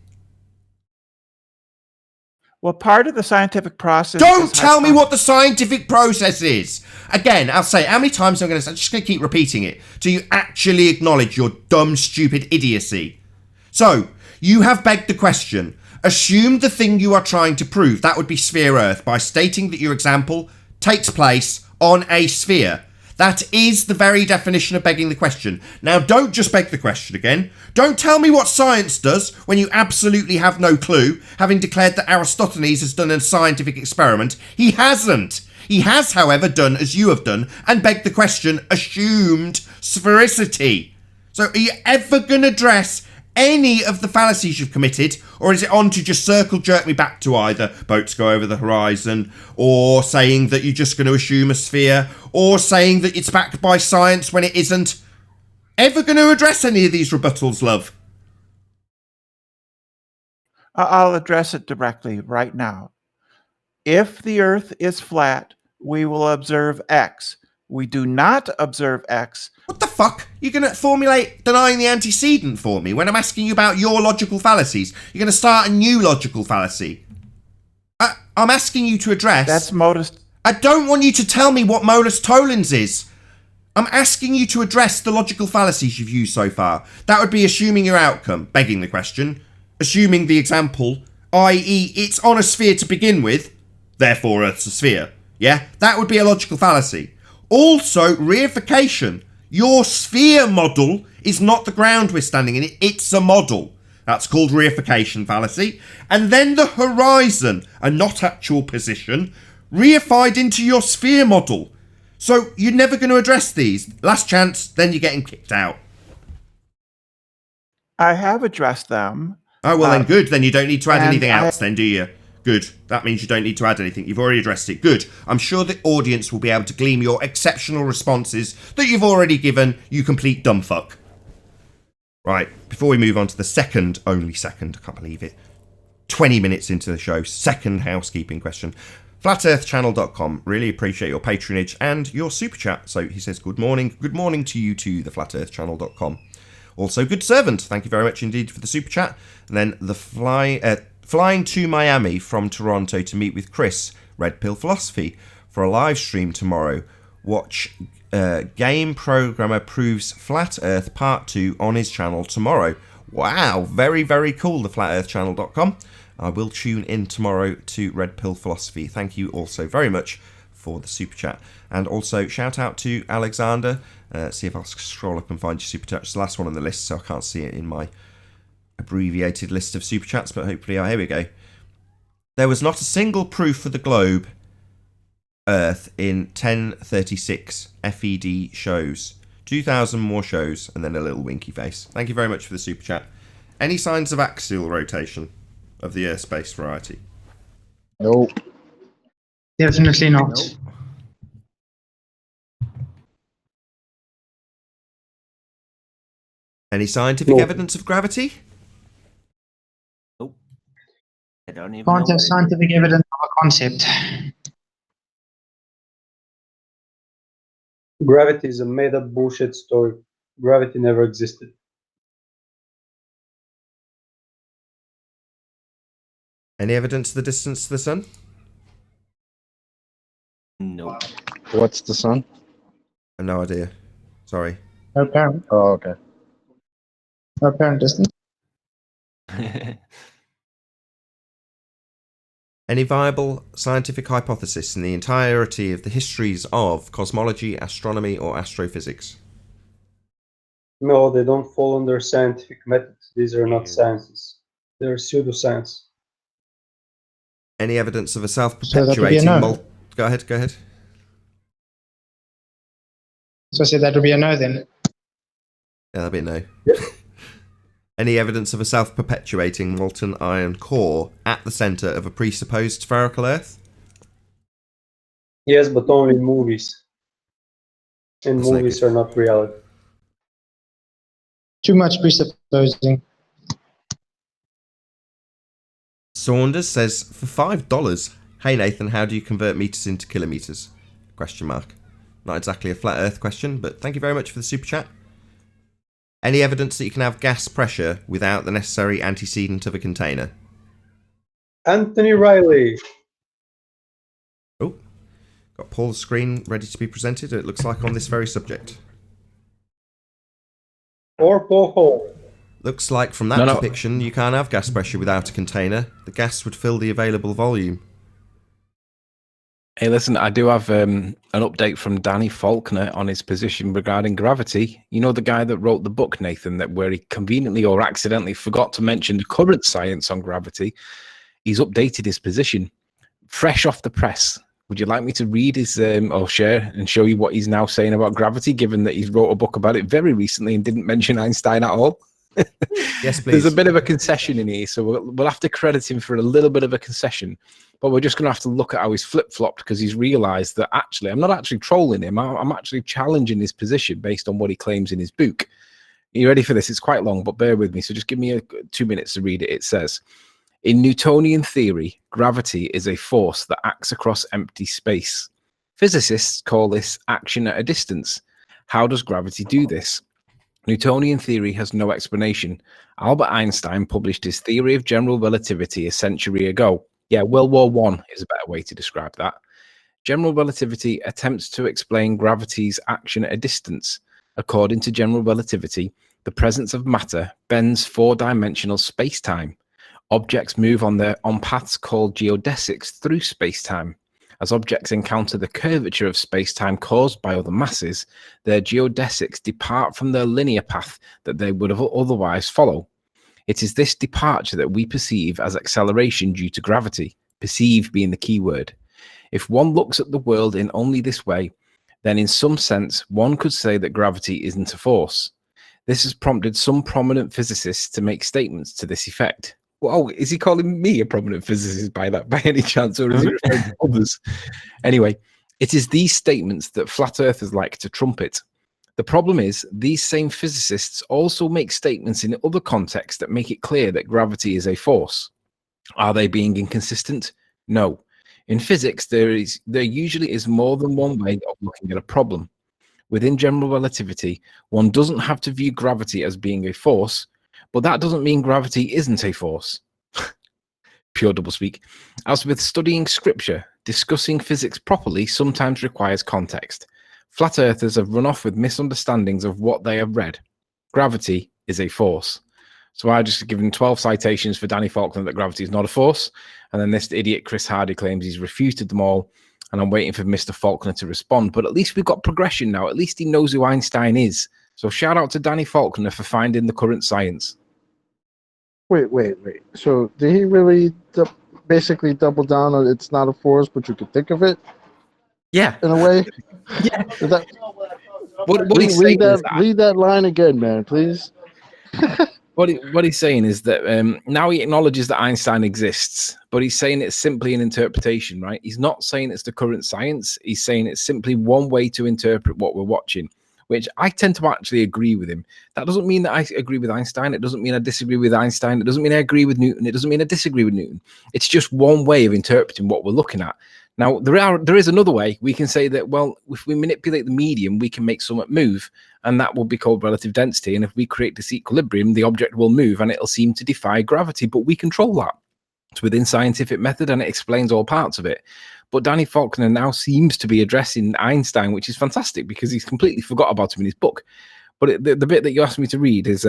Well, part of the scientific process... Don't tell me what the scientific process is. Again, I'll say how many times I'm just going to keep repeating it till you actually acknowledge your dumb, stupid idiocy. So, you have begged the question. Assume the thing you are trying to prove, that would be sphere Earth, by stating that your example takes place on a sphere. That is the very definition of begging the question. Now, don't just beg the question again. Don't tell me what science does when you absolutely have no clue, having declared that Aristophanes has done a scientific experiment. He hasn't. He has, however, done as you have done and begged the question, assumed sphericity. So are you ever going to address any of the fallacies you've committed, or is it on to just circle jerk me back to either boats go over the horizon, or saying that you're just going to assume a sphere, or saying that it's backed by science when it isn't? Ever going to address any of these rebuttals, love? I'll address it directly right now. If the Earth is flat, we will observe X. We do not observe X. What the fuck? You're going to formulate denying the antecedent for me when I'm asking you about your logical fallacies. You're going to start a new logical fallacy. I'm asking you to address... That's modus... I don't want you to tell me what modus tollens is. I'm asking you to address the logical fallacies you've used so far. That would be assuming your outcome, begging the question, assuming the example, i.e. it's on a sphere to begin with, therefore Earth's a sphere. Yeah, that would be a logical fallacy. Also, reification. Your sphere model is not the ground we're standing in, it's a model. That's called reification fallacy. And then the horizon, a not actual position, reified into your sphere model. So you're never going to address these. Last chance, then you're getting kicked out. I have addressed them. Oh, well then good. Then you don't need to add and anything else then, do you? Good. That means you don't need to add anything. You've already addressed it. Good. I'm sure the audience will be able to glean your exceptional responses that you've already given, you complete dumb fuck. Right, before we move on to the only second, I can't believe it, 20 minutes into the show, second housekeeping question. FlatEarthChannel.com. Really appreciate your patronage and your super chat. So he says, good morning to you too, the FlatEarthChannel.com. Also, good servant. Thank you very much indeed for the super chat. And then the flying to Miami from Toronto to meet with Chris, Red Pill Philosophy, for a live stream tomorrow. Watch Game Programmer Proves Flat Earth Part 2 on his channel tomorrow. Wow, very, very cool, the FlatEarthChannel.com. I will tune in tomorrow to Red Pill Philosophy. Thank you also very much for the super chat. And also shout out to Alexander. See if I'll scroll up and find your super chat. It's the last one on the list, so I can't see it in my abbreviated list of super chats, but hopefully, here we go. There was not a single proof for the globe Earth in 1036 FED shows. 2,000 more shows, and then a little winky face. Thank you very much for the super chat. Any signs of axial rotation of the Earth-based variety? Nope. Definitely not. Nope. Any scientific evidence of gravity? Nope. I don't even Can't know have scientific evidence of a concept. Gravity is a made-up bullshit story. Gravity never existed. Any evidence of the distance to the sun? Nope. What's the sun? I have no idea. Sorry. No apparent. Oh, okay. No apparent distance. Any viable scientific hypothesis in the entirety of the histories of cosmology, astronomy, or astrophysics? No, they don't fall under scientific methods. These are not sciences. They're pseudoscience. Any evidence of a So that would be a self-perpetuating no. Go ahead. So I said that would be a no then. Yeah, that'd be a no. Yep. Any evidence of a self-perpetuating molten iron core at the centre of a presupposed spherical Earth? Yes, but only in movies. And That's movies are not reality. Too much presupposing. Saunders says, for $5, hey Nathan, how do you convert meters into kilometres? Question mark. Not exactly a flat Earth question, but thank you very much for the super chat. Any evidence that you can have gas pressure without the necessary antecedent of a container? Anthony Riley. Oh, got Paul's screen ready to be presented, it looks like on this very subject. Or Poho. Looks like from that depiction you can't have gas pressure without a container. The gas would fill the available volume. Hey, listen, I do have an update from Danny Faulkner on his position regarding gravity. You know the guy that wrote the book, Nathan, that where he conveniently or accidentally forgot to mention the current science on gravity. He's updated his position, fresh off the press. Would you like me to read his or share and show you what he's now saying about gravity, given that he's wrote a book about it very recently and didn't mention Einstein at all? Yes, please. There's a bit of a concession in here, so we'll have to credit him for a little bit of a concession. But we're just going to have to look at how he's flip-flopped, because he's realised that actually, I'm not actually trolling him. I'm actually challenging his position based on what he claims in his book. Are you ready for this? It's quite long, but bear with me. So just give me 2 minutes to read it. It says, in Newtonian theory, gravity is a force that acts across empty space. Physicists call this action at a distance. How does gravity do this? Newtonian theory has no explanation. Albert Einstein published his theory of general relativity a century ago. Yeah, World War I is a better way to describe that. General relativity attempts to explain gravity's action at a distance. According to general relativity, the presence of matter bends four-dimensional space-time. Objects move on paths called geodesics through space-time. As objects encounter the curvature of space-time caused by other masses, their geodesics depart from their linear path that they would have otherwise follow. It is this departure that we perceive as acceleration due to gravity, perceive being the key word. If one looks at the world in only this way, then in some sense one could say that gravity isn't a force. This has prompted some prominent physicists to make statements to this effect. Well, is he calling me a prominent physicist by any chance, or is he referring to others? Anyway, it is these statements that flat earthers like to trumpet. The problem is, these same physicists also make statements in other contexts that make it clear that gravity is a force. Are they being inconsistent? No. In physics, there usually is more than one way of looking at a problem. Within general relativity, one doesn't have to view gravity as being a force, but that doesn't mean gravity isn't a force. Pure doublespeak. As with studying scripture, discussing physics properly sometimes requires context. Flat earthers have run off with misunderstandings of what they have read. Gravity is a force. So I just given 12 citations for Danny Faulkner that gravity is not a force, and then this idiot Chris Hardy claims he's refuted them all, and I'm waiting for Mr. Faulkner to respond. But at least we've got progression now. At least he knows who Einstein is. So shout out to Danny Faulkner for finding the current science. Wait. So did he really basically double down on it's not a force, but you could think of it? Yeah. In a way? Yeah. Read that line again, man, please. What he's saying is that now he acknowledges that Einstein exists, but he's saying it's simply an interpretation, right? He's not saying it's the current science. He's saying it's simply one way to interpret what we're watching, which I tend to actually agree with him. That doesn't mean that I agree with Einstein. It doesn't mean I disagree with Einstein. It doesn't mean I agree with Newton. It doesn't mean I disagree with Newton. It's just one way of interpreting what we're looking at. Now, there is another way. We can say that, well, if we manipulate the medium, we can make something move, and that will be called relative density. And if we create this equilibrium, the object will move, and it'll seem to defy gravity, but we control that. It's within scientific method, and it explains all parts of it. But Danny Faulkner now seems to be addressing Einstein, which is fantastic because he's completely forgot about him in his book. But the bit that you asked me to read is...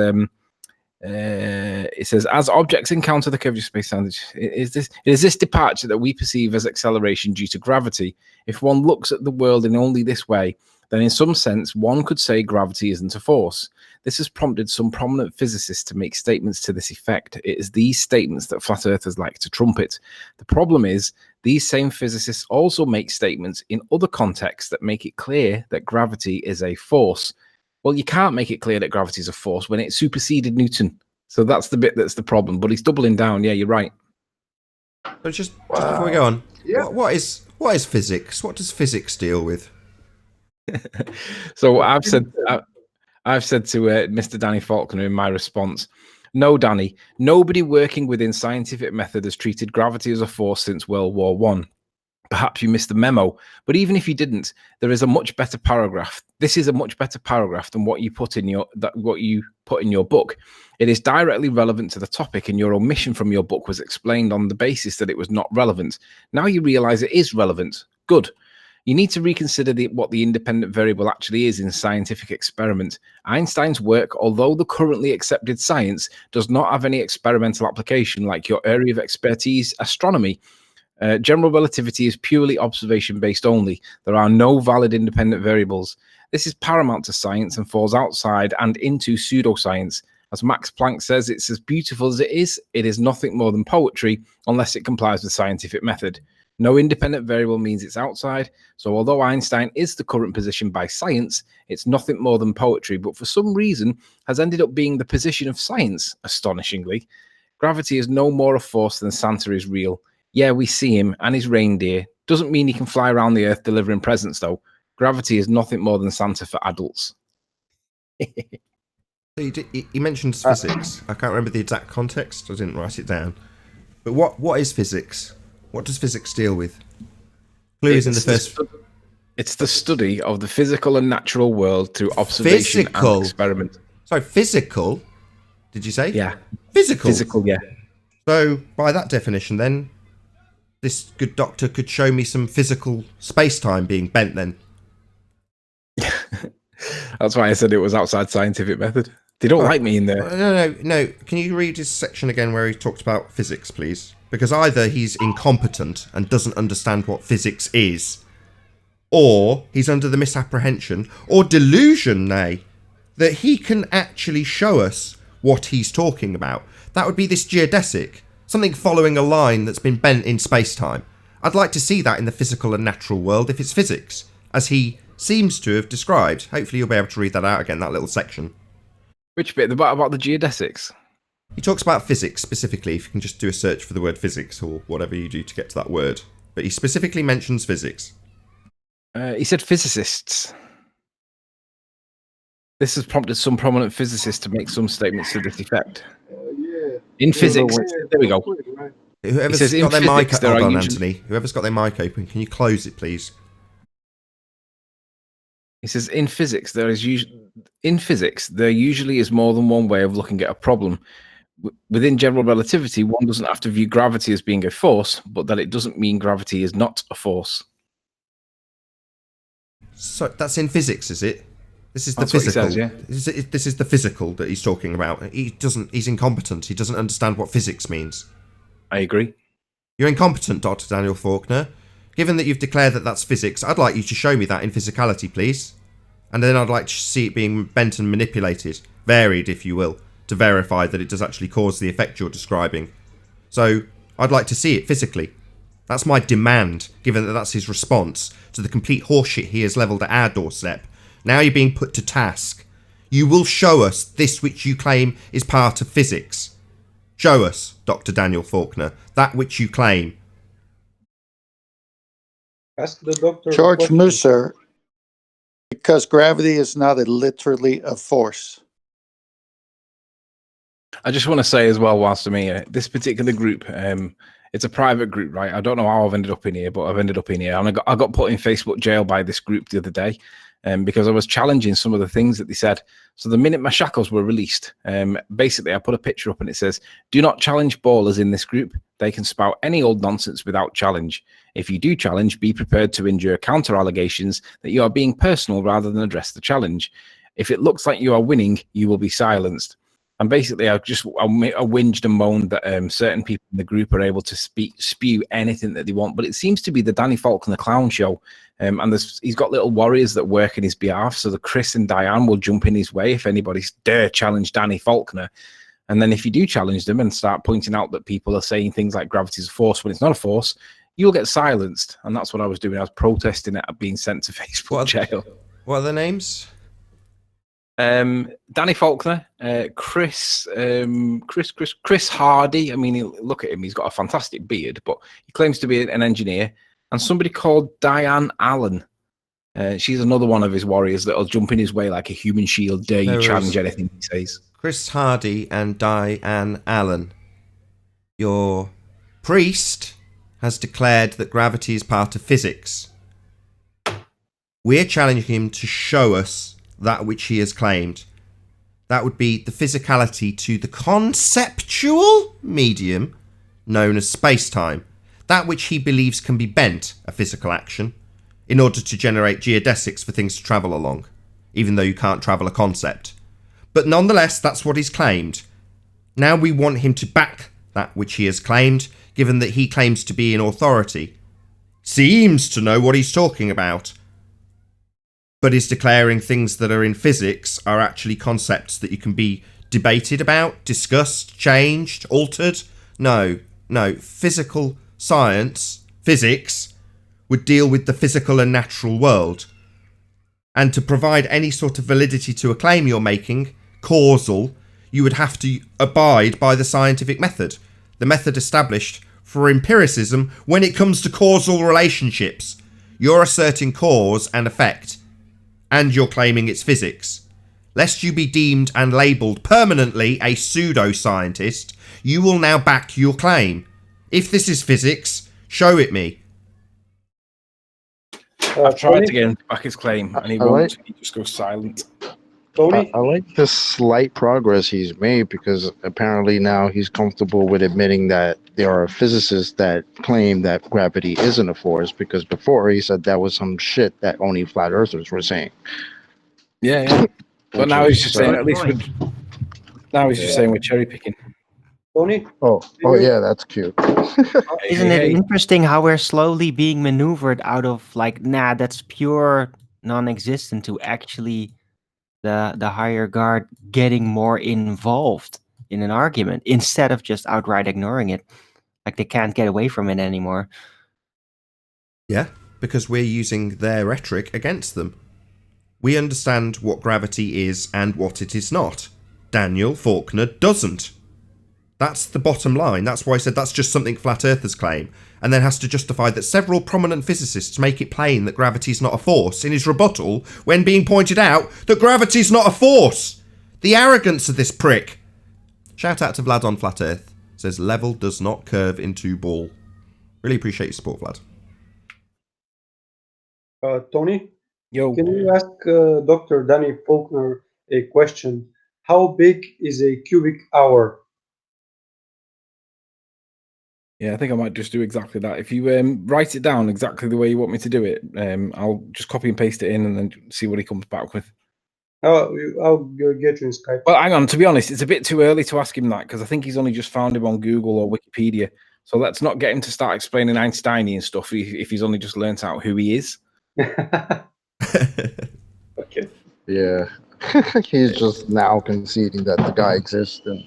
it says, as objects encounter the curvature of space-time, it is this departure that we perceive as acceleration due to gravity. If one looks at the world in only this way, then in some sense, one could say gravity isn't a force. This has prompted some prominent physicists to make statements to this effect. It is these statements that flat earthers like to trumpet. The problem is, these same physicists also make statements in other contexts that make it clear that gravity is a force. Well, you can't make it clear that gravity is a force when it superseded Newton. So that's the bit that's the problem. But he's doubling down. Yeah, you're right. But just before we go on, what is physics? What does physics deal with? So I've said to Mr. Danny Faulkner in my response, no, Danny, nobody working within scientific method has treated gravity as a force since World War I. Perhaps you missed the memo, but even if you didn't, there is a much better paragraph. This is a much better paragraph than what you put in your book. It is directly relevant to the topic, and your omission from your book was explained on the basis that it was not relevant. Now you realize it is relevant. Good. You need to reconsider what the independent variable actually is in scientific experiment. Einstein's work, although the currently accepted science, does not have any experimental application like your area of expertise, astronomy. General relativity is purely observation-based only. There are no valid independent variables. This is paramount to science and falls outside and into pseudoscience. As Max Planck says, it's as beautiful as it is nothing more than poetry unless it complies with scientific method. No independent variable means it's outside, so although Einstein is the current position by science, it's nothing more than poetry, but for some reason has ended up being the position of science, astonishingly. Gravity is no more a force than Santa is real. Yeah, we see him and his reindeer. Doesn't mean he can fly around the earth delivering presents, though. Gravity is nothing more than Santa for adults. So he mentioned physics. I can't remember the exact context. I didn't write it down. But what is physics? What does physics deal with? Clues in the first... It's the study of the physical and natural world through observation and experiment. Sorry, physical? Did you say? Yeah. Physical? Physical, yeah. So, by that definition, then, this good doctor could show me some physical space-time being bent then. That's why I said it was outside scientific method. They don't like me in there. No. Can you read his section again where he talked about physics, please? Because either he's incompetent and doesn't understand what physics is, or he's under the misapprehension or delusion, nay, that he can actually show us what he's talking about. That would be this geodesic, something following a line that's been bent in space-time. I'd like to see that in the physical and natural world if it's physics, as he seems to have described. Hopefully you'll be able to read that out again, that little section. Which bit? About the geodesics? He talks about physics specifically, if you can just do a search for the word physics or whatever you do to get to that word. But he specifically mentions physics. He said physicists. This has prompted some prominent physicists to make some statements to this effect. In physics, there we go. Whoever's got their mic open, hold on, Anthony. Whoever's got their mic open, can you close it, please? He says, in physics, there usually is more than one way of looking at a problem. Within general relativity, one doesn't have to view gravity as being a force, but that it doesn't mean gravity is not a force. So that's in physics, is it? This is the That's what physical. he says, yeah. This is the physical that he's talking about. He's incompetent. He doesn't understand what physics means. I agree. You're incompetent, Dr. Daniel Faulkner. Given that you've declared that that's physics, I'd like you to show me that in physicality, please. And then I'd like to see it being bent and manipulated, varied, if you will, to verify that it does actually cause the effect you're describing. So, I'd like to see it physically. That's my demand, given that that's his response to the complete horseshit he has levelled at our doorstep. Now you're being put to task. You will show us this which you claim is part of physics. Show us, Dr. Daniel Faulkner, that which you claim. Ask the doctor. George Musser, because gravity is not literally a force. I just want to say as well, whilst I'm here, this particular group, it's a private group, right? I don't know how I've ended up in here, but I've ended up in here. And I got put in Facebook jail by this group the other day because I was challenging some of the things that they said. So the minute my shackles were released, basically I put a picture up and it says, do not challenge ballers in this group. They can spout any old nonsense without challenge. If you do challenge, be prepared to endure counter allegations that you are being personal rather than address the challenge. If it looks like you are winning, you will be silenced. And basically, I whinged and moaned that certain people in the group are able to spew anything that they want. But it seems to be the Danny Faulkner clown show. And he's got little warriors that work in his behalf. So the Chris and Diane will jump in his way if anybody dare challenge Danny Faulkner. And then if you do challenge them and start pointing out that people are saying things like gravity is a force when it's not a force, you'll get silenced. And that's what I was doing. I was protesting it being sent to Facebook jail. What are the names? Danny Faulkner, Chris Hardy. I mean, look at him. He's got a fantastic beard, but he claims to be an engineer. And somebody called Diane Allen. She's another one of his warriors that'll jump in his way like a human shield. Dare you challenge anything he says? Chris Hardy and Diane Allen. Your priest has declared that gravity is part of physics. We're challenging him to show us that which he has claimed. That would be the physicality to the conceptual medium known as space-time. That which he believes can be bent, a physical action, in order to generate geodesics for things to travel along, even though you can't travel a concept. But nonetheless, that's what he's claimed. Now we want him to back that which he has claimed, given that he claims to be in authority. Seems to know what he's talking about, but is declaring things that are in physics are actually concepts that you can be debated about, discussed, changed, altered. No. Physical science, physics, would deal with the physical and natural world. And to provide any sort of validity to a claim you're making, causal, you would have to abide by the scientific method, the method established for empiricism when it comes to causal relationships. You're asserting cause and effect, and you're claiming it's physics. Lest you be deemed and labelled permanently a pseudo-scientist, you will now back your claim. If this is physics, show it me. I've tried to get him to back his claim, and he won't. He just goes silent. Tony? I like the slight progress he's made because apparently now he's comfortable with admitting that there are physicists that claim that gravity isn't a force, because before he said that was some shit that only flat earthers were saying. Yeah. But now he's just saying, at least now he's just saying we're cherry picking. Tony? Oh yeah, that's cute. Isn't it interesting how we're slowly being maneuvered out of like, nah, that's pure non-existent, to actually the higher guard getting more involved in an argument instead of just outright ignoring it. Like they can't get away from it anymore. Yeah, because we're using their rhetoric against them. We understand what gravity is and what it is not. Daniel Faulkner doesn't. That's the bottom line. That's why I said that's just something flat earthers claim, and then has to justify that several prominent physicists make it plain that gravity is not a force in his rebuttal when being pointed out that gravity is not a force. The arrogance of this prick. Shout out to Vlad on Flat Earth. Says level does not curve into ball. Really appreciate your support, Vlad. Tony? Yo. Can you ask Dr. Danny Faulkner a question? How big is a cubic hour? Yeah, I think I might just do exactly that. If you write it down exactly the way you want me to do it, I'll just copy and paste it in and then see what he comes back with. I'll get you in Skype. Well, hang on. To be honest, it's a bit too early to ask him that because I think he's only just found him on Google or Wikipedia. So let's not get him to start explaining Einsteinian stuff if he's only just learnt out who he is. Okay. Yeah. He's just now conceding that the guy exists and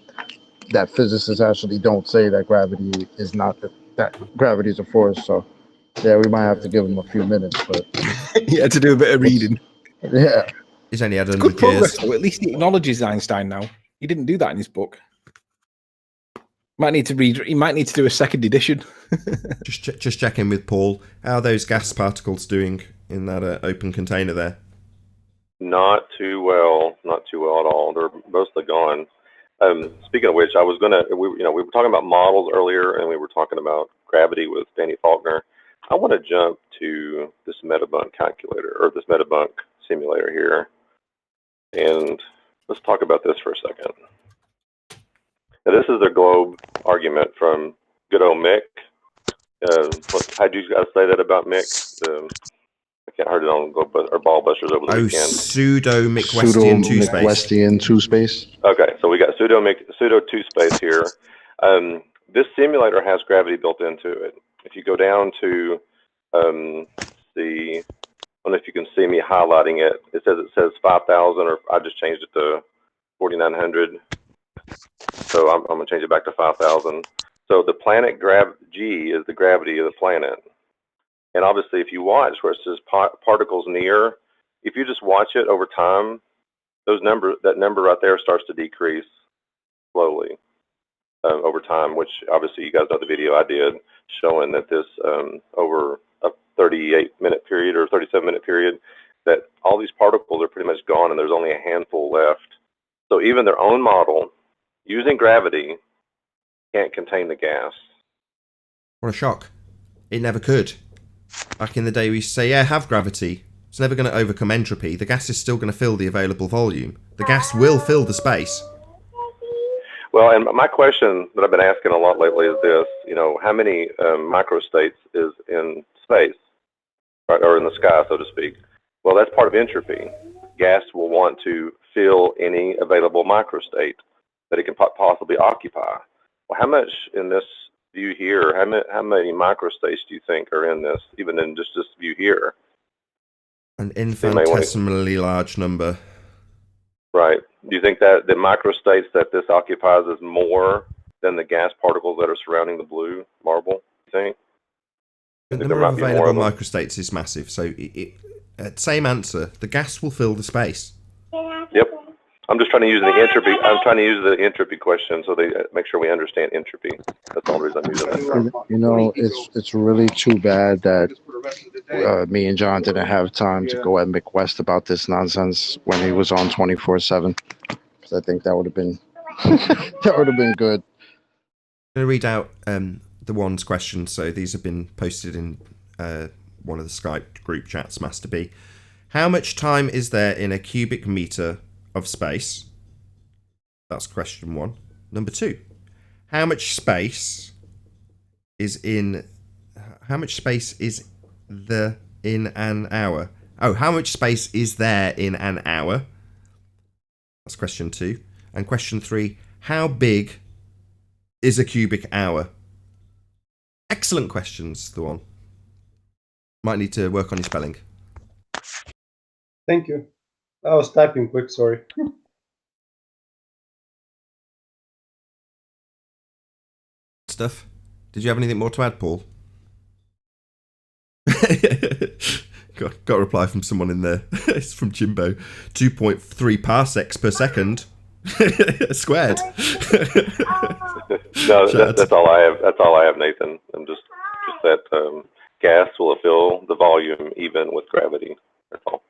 that physicists actually don't say that gravity is not that gravity is a force. So yeah, we might have to give him a few minutes, but yeah, to do a bit of reading. Yeah. He's only had 100 good progress, years. though. At least he acknowledges Einstein now. He didn't do that in his book. Might need to read. He might need to do a second edition. just check in with Paul. How are those gas particles doing in that open container there? Not too well at all. They're mostly gone. Speaking of which, I was we were talking about models earlier, and we were talking about gravity with Danny Faulkner. I want to jump to this metabunk calculator, or this metabunk simulator here, and let's talk about this for a second. Now, this is their globe argument from good old Mick. How'd you guys say that about Mick? I heard it on Ball Busters over the weekend. Pseudo McWestian two space. McWestian two space. Okay, so we got pseudo two space here. This simulator has gravity built into it. If you go down to I don't know if you can see me highlighting it. It says 5,000, or I just changed it to 4,900. So I'm gonna change it back to 5,000. So the planet G is the gravity of the planet. And obviously, if you watch where it says particles near, if you just watch it over time, that number right there starts to decrease slowly over time, which obviously you guys know the video I did showing that this over a 38-minute period or 37-minute period, that all these particles are pretty much gone and there's only a handful left. So even their own model, using gravity, can't contain the gas. What a shock. It never could. Back in the day, we used to say, yeah, have gravity. It's never going to overcome entropy. The gas is still going to fill the available volume. The gas will fill the space. Well, and my question that I've been asking a lot lately is this, how many microstates is in space, right, or in the sky, so to speak? Well, that's part of entropy. Gas will want to fill any available microstate that it can possibly occupy. Well, how much in this view here, how many microstates do you think are in this, even in just this view here? An infinitesimally large number. Right. Do you think that the microstates that this occupies is more than the gas particles that are surrounding the blue marble, you think? The number of available microstates is massive, so same answer. The gas will fill the space. Yep. I'm just trying to use the entropy. I'm trying to use the entropy question so they make sure we understand entropy. That's the only reason I'm using that. It's really too bad that me and John didn't have time to go at McWest about this nonsense when he was on 24/7. Because I think that would have been good. I'm going to read out the one's questions. So these have been posted in one of the Skype group chats, Master B. How much time is there in a cubic meter of space? That's question 1. Number 2, how much space is in an hour? Oh, how much space is there in an hour? That's question 2. And question 3, how big is a cubic hour? Excellent questions, the one. Might need to work on your spelling. Thank you. I was typing quick, sorry. Stuff. Did you have anything more to add, Paul? got a reply from someone in there. It's from Jimbo. 2.3 parsecs per second. Squared. No, that's all I have. That's all I have, Nathan. I'm just that gas will fill the volume even with gravity. That's all.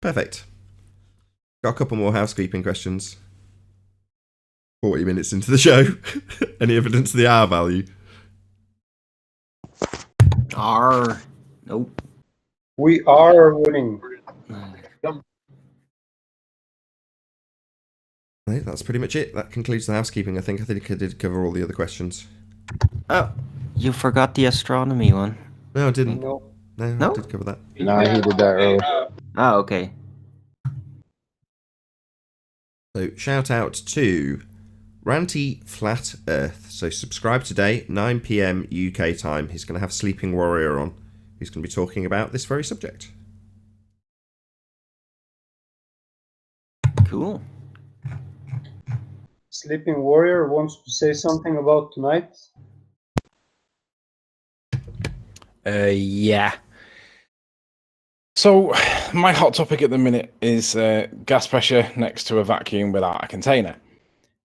Perfect. Got a couple more housekeeping questions. 40 minutes into the show. Any evidence of the R value? R. Nope. We are winning. Right, that's pretty much it. That concludes the housekeeping. I think I did cover all the other questions. Oh, you forgot the astronomy one. No, I didn't. No. No, I did cover that. No, he did that earlier. Oh, okay. So shout out to Ranty Flat Earth. So subscribe today, 9 PM UK time. He's going to have Sleeping Warrior on. He's going to be talking about this very subject. Cool. Sleeping Warrior wants to say something about tonight. Yeah. So my hot topic at the minute is gas pressure next to a vacuum without a container.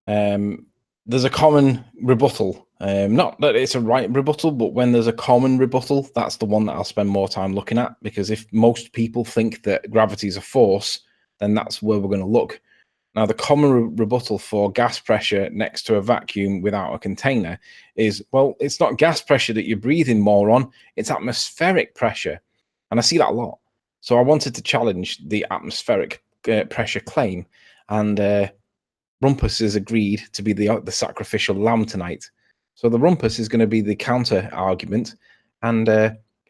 There's a common rebuttal. Not that it's a right rebuttal, but when there's a common rebuttal, that's the one that I'll spend more time looking at, because if most people think that gravity is a force, then that's where we're going to look. Now, the common rebuttal for gas pressure next to a vacuum without a container is, well, it's not gas pressure that you're breathing, moron. It's atmospheric pressure. And I see that a lot. So I wanted to challenge the atmospheric pressure claim. And Rumpus has agreed to be the sacrificial lamb tonight. So the Rumpus is going to be the counter argument. And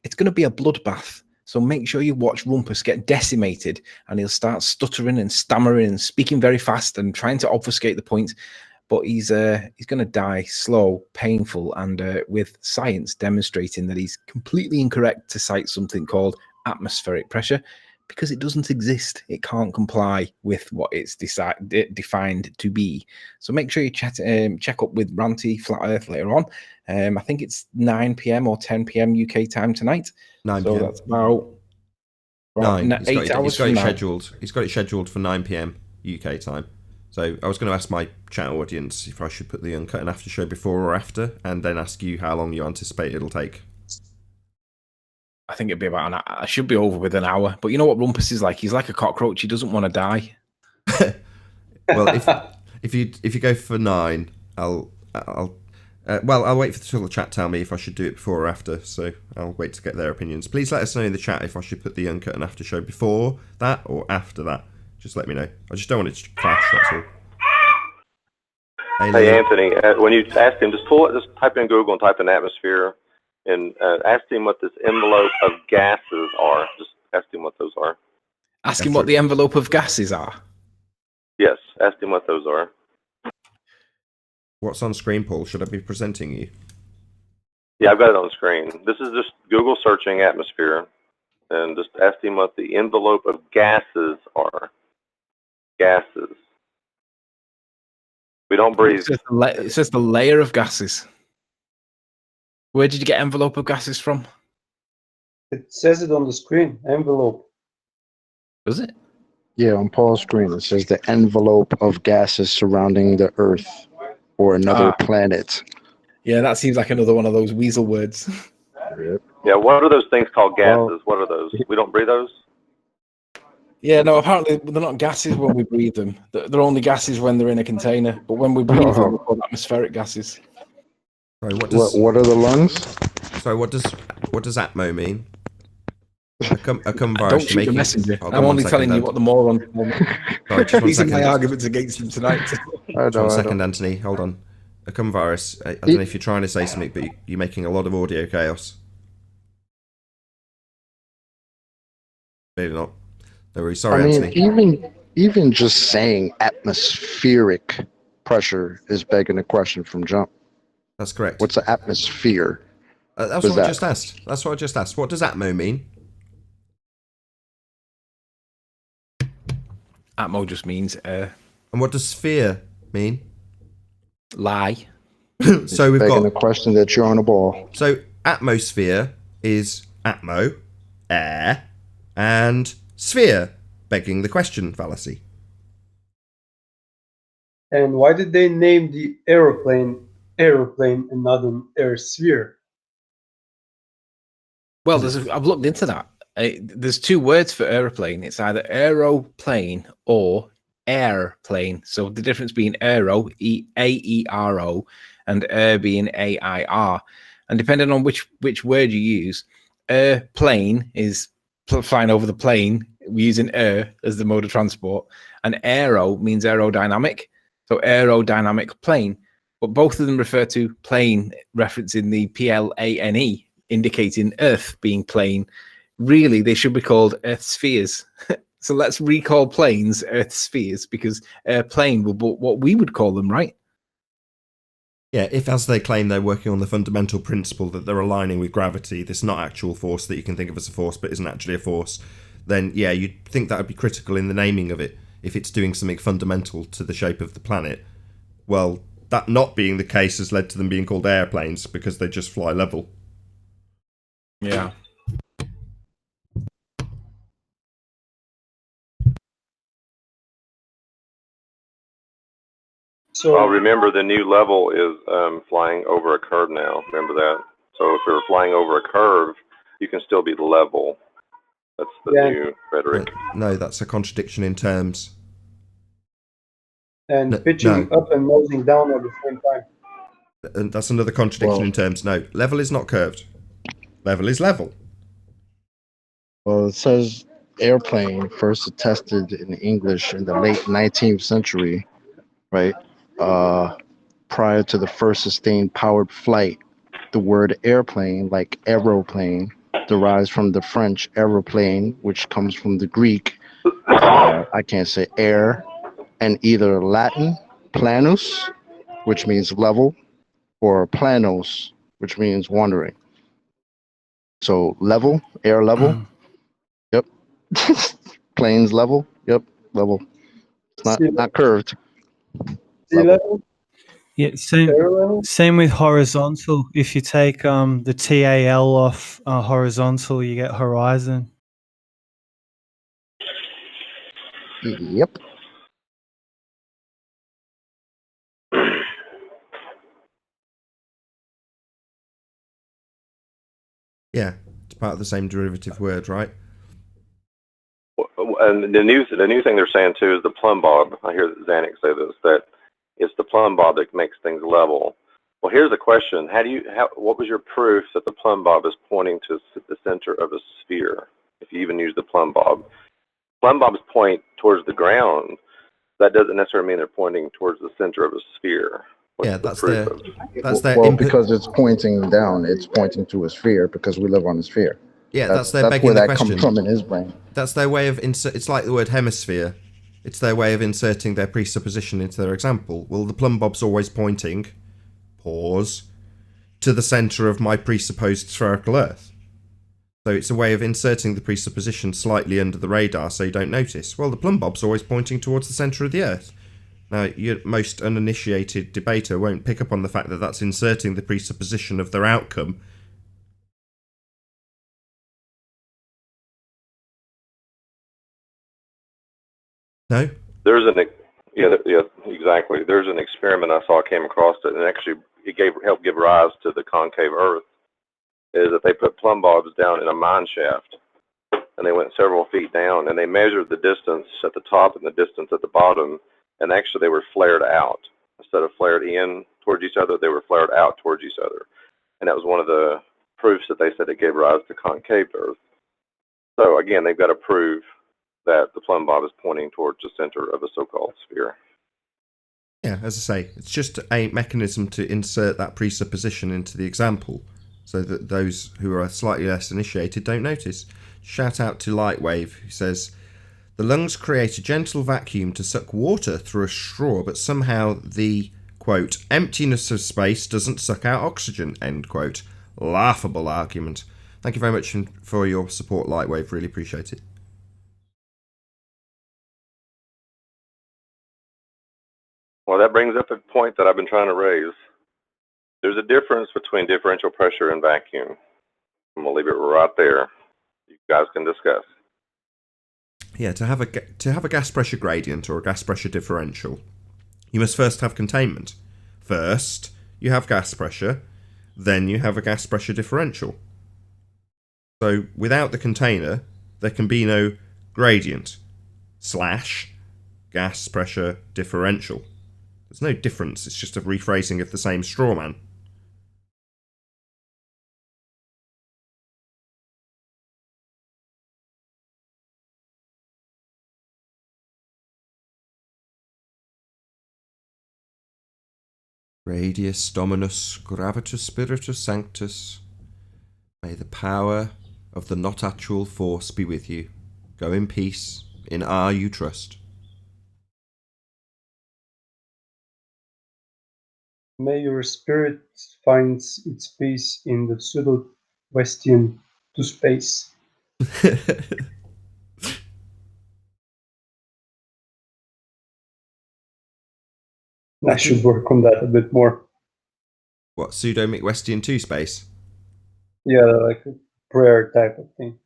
it's going to be a bloodbath. So make sure you watch Rumpus get decimated, and he'll start stuttering and stammering and speaking very fast and trying to obfuscate the point. But he's going to die slow, painful, and with science demonstrating that he's completely incorrect to cite something called atmospheric pressure, because it doesn't exist. It can't comply with what it's defined to be. So make sure you check up with Ranty Flat Earth later on. I think it's 9 PM or 10 PM UK time tonight. 9 so PM. That's about 9. 8 hours from now. He's got it scheduled for 9 PM UK time. So I was going to ask my chat audience if I should put the Uncut and After show before or after, and then ask you how long you anticipate it'll take. I think it'd be about an hour. I should be over with an hour. But you know what Rumpus is like? He's like a cockroach. He doesn't want to die. Well, if you go for 9, I'll wait till the chat tell me if I should do it before or after. So I'll wait to get their opinions. Please let us know in the chat if I should put the Uncut and After show before that or after that. Just let me know. I just don't want it to clash. That's all. Hey Anthony, when you ask him, just type in Google and type in atmosphere, and ask him what this envelope of gases are. Just ask him what those are. Ask him what the envelope of gases are. Yes, ask him what those are. What's on screen, Paul? Should I be presenting you? Yeah, I've got it on screen. This is just Google searching atmosphere, and just ask him what the envelope of gases are. Gases. We don't breathe. It says the layer of gases. Where did you get envelope of gases from? It says it on the screen. Envelope. Does it? Yeah, on Paul's screen it says the envelope of gases surrounding the Earth or another planet. Yeah, that seems like another one of those weasel words. Yep. Yeah, what are those things called gases? What are those? We don't breathe those? Yeah, no, apparently they're not gases when we breathe them. They're only gases when they're in a container. But when we breathe them, we're called atmospheric gases. Sorry, what are the lungs? Sorry, what does atmo mean? A cum Don't virus. shoot the messenger. Hold I'm on one only second, telling you Dan. what the moron told me. Sorry, just one These are second. my arguments against him tonight. Just one second, Anthony. Hold on. A cum virus. I don't know if you're trying to say something, but you're making a lot of audio chaos. Maybe not. No worries. Sorry, I mean, Anthony. even just saying atmospheric pressure is begging the question from jump. That's correct. What's an atmosphere? That's what I just asked. That's what I just asked. What does atmo mean? Atmo just means And what does sphere mean? Lie. So we've got the question that you're on a ball. So atmosphere is atmo, air, and sphere, begging the question fallacy. And why did they name the aeroplane and not an air sphere? Well, I've looked into that. There's two words for aeroplane. It's either aeroplane or airplane. So the difference being aero, A-E-R-O, and air being A-I-R. And depending on which word you use, airplane is flying over the plane. We're using air as the mode of transport. And aero means aerodynamic. So aerodynamic plane. But both of them refer to plane, referencing the P-L-A-N-E, indicating Earth being plane. Really, they should be called Earth spheres. So let's recall planes Earth spheres, because airplane will be what we would call them, right? Yeah, if as they claim they're working on the fundamental principle that they're aligning with gravity, this not actual force that you can think of as a force but isn't actually a force, then yeah, you'd think that would be critical in the naming of it if it's doing something fundamental to the shape of the planet. Well, that not being the case has led to them being called airplanes because they just fly level. Yeah. So remember the new level is flying over a curve now. Remember that. So if you're flying over a curve, you can still be level. That's the new rhetoric. No, that's a contradiction in terms. And pitching up and nosing down at the same time. And that's another contradiction in terms. No, level is not curved. Level is level. Well, it says airplane first attested in English in the late 19th century, right? Prior to the first sustained powered flight, the word airplane, like aeroplane, derives from the French aeroplane, which comes from the Greek, I can't say air, and either Latin planus, which means level, or planos, which means wandering. So level, air level, yep. Planes level, yep, level. It's not curved. Sea level? Yeah, same with horizontal. If you take the TAL off horizontal, you get horizon. Yep. Yeah, it's part of the same derivative word, right? And the new thing they're saying too is the plumb bob. I hear Xanax say this, that it's the plumb bob that makes things level. Well, here's the question: what was your proof that the plumb bob is pointing to the center of a sphere? If you even use the plumb bobs point towards the ground. That doesn't necessarily mean they're pointing towards the center of a sphere. That's their input. Because it's pointing down, it's pointing to a sphere because we live on a sphere. Yeah, that's their begging the question. That's where that comes from in his brain. That's their way of it's like the word hemisphere. It's their way of inserting their presupposition into their example. Well, the plumb bob's always pointing, pause, to the center of my presupposed spherical Earth. So it's a way of inserting the presupposition slightly under the radar so you don't notice. Well, the plumb bob's always pointing towards the center of the Earth. Now, your most uninitiated debater won't pick up on the fact that that's inserting the presupposition of their outcome. No? There's exactly. There's an experiment I came across it, and actually it helped give rise to the concave Earth. Is that they put plumb bobs down in a mine shaft, and they went several feet down, and they measured the distance at the top and the distance at the bottom, and actually they were flared out. Instead of flared in towards each other, they were flared out towards each other. And that was one of the proofs that they said it gave rise to concave Earth. So again, they've got to prove that the plumb bob is pointing towards the center of a so-called sphere. Yeah, as I say, it's just a mechanism to insert that presupposition into the example so that those who are slightly less initiated don't notice. Shout out to Lightwave, who says, the lungs create a gentle vacuum to suck water through a straw, but somehow the, quote, emptiness of space doesn't suck out oxygen, end quote. Laughable argument. Thank you very much for your support, Lightwave. Really appreciate it. Well, that brings up a point that I've been trying to raise. There's a difference between differential pressure and vacuum. I'm going to leave it right there. You guys can discuss. Yeah, to have a gas pressure gradient or a gas pressure differential, you must first have containment. First, you have gas pressure, then you have a gas pressure differential. So, without the container, there can be no gradient / gas pressure differential. There's no difference, it's just a rephrasing of the same straw man. Radius Dominus Gravitus Spiritus Sanctus. May the power of the not actual force be with you. Go in peace, in R you trust. May your spirit find its peace in the pseudo-Westian to space. I should work on that a bit more. What, pseudo McWestian 2 space? Yeah, like a prayer type of thing.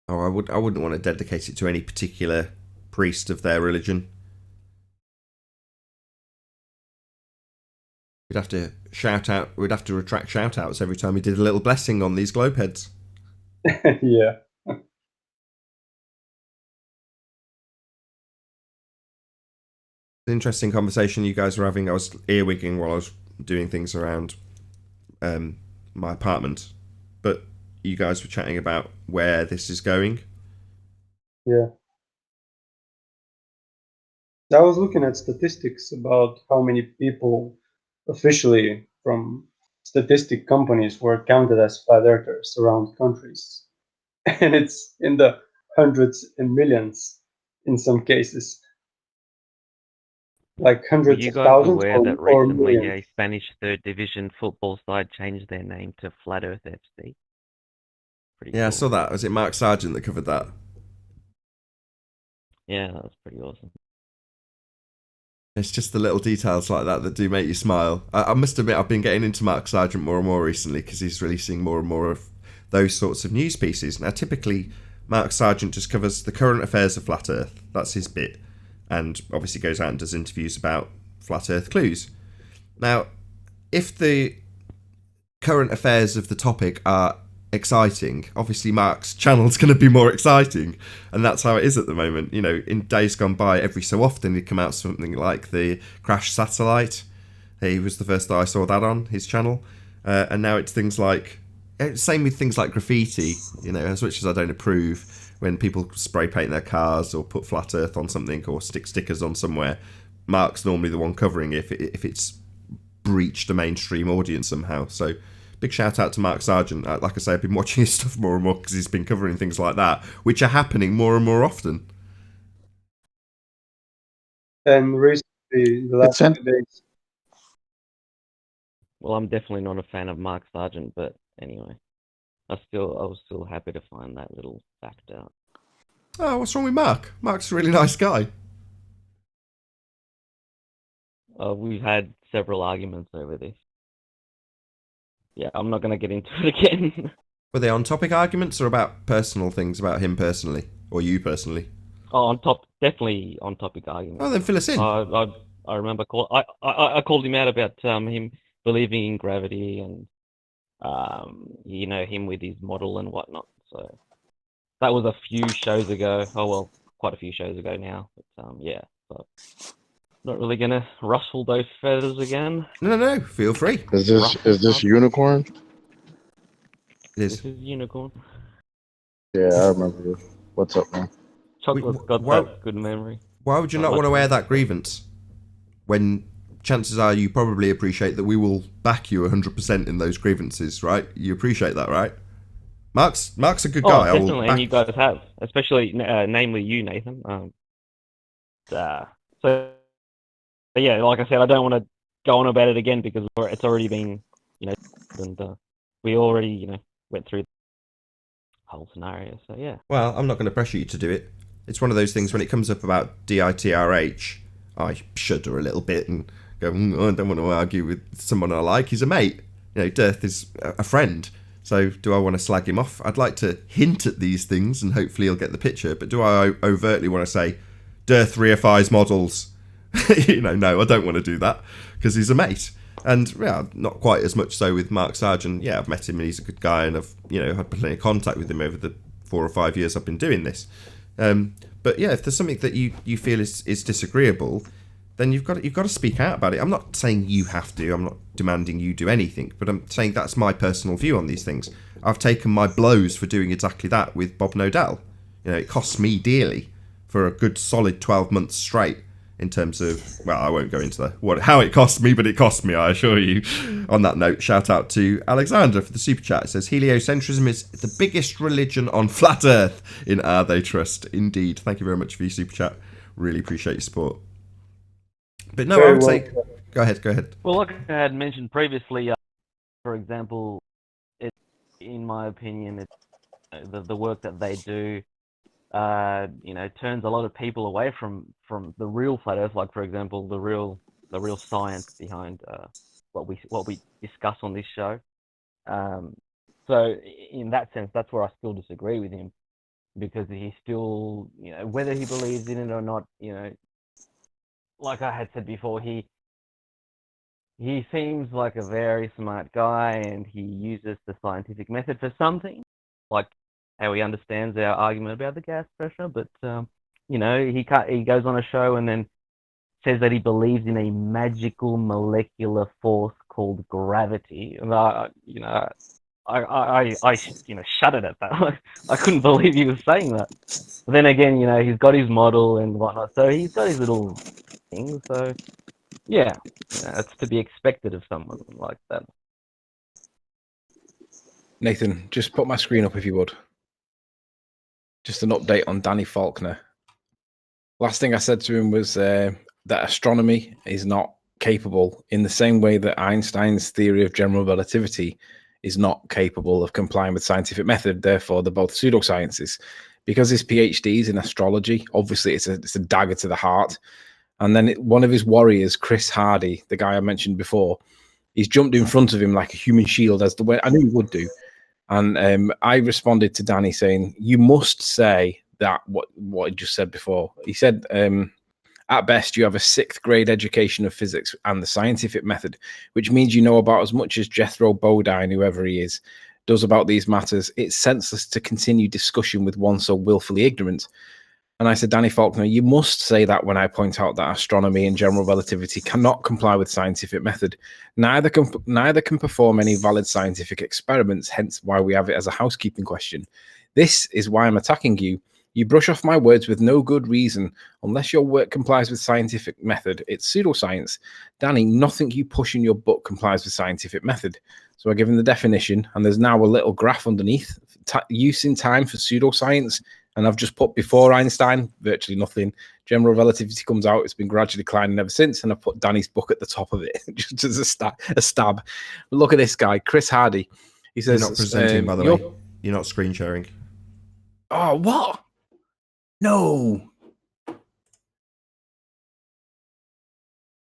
Oh, I wouldn't want to dedicate it to any particular priest of their religion. We'd have to retract shout outs every time we did a little blessing on these globe heads. Yeah. Interesting conversation you guys were having. I was earwigging while I was doing things around my apartment, but you guys were chatting about where this is going. Yeah. I was looking at statistics about how many people officially from statistic companies were counted as flat earthers around countries. And it's in the hundreds and millions in some cases. Like hundreds Were you of guys thousands aware that or recently millions. a Spanish third division football side changed their name to Flat Earth FC? Pretty Yeah, I cool. saw that. Was it Mark Sargent that covered that? Yeah, that was pretty awesome. It's just the little details like that do make you smile. I must admit, I've been getting into Mark Sargent more and more recently because he's releasing more and more of those sorts of news pieces. Now, typically, Mark Sargent just covers the current affairs of Flat Earth. That's his bit. And obviously goes out and does interviews about Flat Earth clues. Now, if the current affairs of the topic are exciting, obviously Mark's channel's going to be more exciting, and that's how it is at the moment. You know, in days gone by, every so often he'd come out something like the crashed satellite. He was the first that I saw that on his channel, and now it's things like, same with things like graffiti. You know, as much as I don't approve when people spray paint their cars or put flat Earth on something or stick stickers on somewhere, Mark's normally the one covering it if it's breached a mainstream audience somehow. So big shout out to Mark Sargent. Like I say, I've been watching his stuff more and more because he's been covering things like that, which are happening more and more often. And recently, the last few days. Well, I'm definitely not a fan of Mark Sargent, but anyway, I was still happy to find that little fact out. Oh, what's wrong with Mark? Mark's a really nice guy. We've had several arguments over this. Yeah, I'm not going to get into it again. Were they on topic arguments or about personal things about him personally or you personally? Oh, definitely on topic arguments. Oh, then fill us in. I remember I called him out about him believing in gravity and him with his model and whatnot. So that was a few shows ago. Oh well, quite a few shows ago now. But yeah, so not really gonna rustle those feathers again. No, feel free. Is this unicorn? It is. This is unicorn. Yeah, I remember. What's up, man? Chocolate's got that good memory. Why would you not want to air that grievance when chances are you probably appreciate that we will back you 100% in those grievances, right? You appreciate that, right? Mark's a good guy. Oh, definitely, and you guys have, especially, namely you, Nathan. So yeah, like I said, I don't want to go on about it again because it's already been, and we already, went through the whole scenario. So yeah. Well, I'm not going to pressure you to do it. It's one of those things when it comes up about DITRH, I shudder a little bit and go, I don't want to argue with someone I like. He's a mate. Dirth is a friend. So do I want to slag him off? I'd like to hint at these things and hopefully he'll get the picture. But do I overtly want to say, Dirth reifies models? No, I don't want to do that because he's a mate. And yeah, not quite as much so with Mark Sargent. Yeah, I've met him and he's a good guy and I've had plenty of contact with him over the 4 or 5 years I've been doing this. But yeah, if there's something that you feel is disagreeable, then you've got to speak out about it. I'm not saying you have to. I'm not demanding you do anything, but I'm saying that's my personal view on these things. I've taken my blows for doing exactly that with Bob Nodell. It costs me dearly for a good solid 12 months straight in terms of, well, I won't go into how it cost me, but it cost me, I assure you. On that note, shout out to Alexander for the super chat. It says, heliocentrism is the biggest religion on flat earth. In Are They Trust? Indeed. Thank you very much for your super chat. Really appreciate your support. But no, I would say, go ahead. Well, like I had mentioned previously, for example, in my opinion, the work that they do, turns a lot of people away from the real flat earth. Like, for example, the real science behind what we discuss on this show. So in that sense, that's where I still disagree with him, because he still, whether he believes in it or not, like I had said before, he seems like a very smart guy, and he uses the scientific method for something, like how he understands our argument about the gas pressure. But he goes on a show and then says that he believes in a magical molecular force called gravity, and I shuddered at that. I couldn't believe he was saying that. But then again, he's got his model and whatnot, so he's got his little thing. So yeah, it's to be expected of someone like that. Nathan, just put my screen up if you would. Just an update on Danny Faulkner. Last thing I said to him was that astronomy is not capable, in the same way that Einstein's theory of general relativity is not capable of complying with scientific method. Therefore, they're both pseudosciences. Because his PhD is in astrology, obviously it's a dagger to the heart. And then one of his warriors, Chris Hardy, the guy I mentioned before, he's jumped in front of him like a human shield, as the way I knew he would do. And I responded to Danny saying, you must say that what he just said before. He said, at best, you have a 6th grade education of physics and the scientific method, which means you know about as much as Jethro Bodine, whoever he is, does about these matters. It's senseless to continue discussion with one so willfully ignorant. And I said, Danny Faulkner, you must say that when I point out that astronomy and general relativity cannot comply with scientific method. Neither can perform any valid scientific experiments, hence why we have it as a housekeeping question. This is why I'm attacking you. You brush off my words with no good reason. Unless your work complies with scientific method, it's pseudoscience. Danny, nothing you push in your book complies with scientific method. So I give him the definition, and there's now a little graph underneath. Use in time for pseudoscience. And I've just put before Einstein, virtually nothing. General relativity comes out. It's been gradually declining ever since. And I put Danny's book at the top of it, just as a stab. But look at this guy, Chris Hardy. He says, you're not presenting, by the way. You're not screen sharing. Oh, what? No.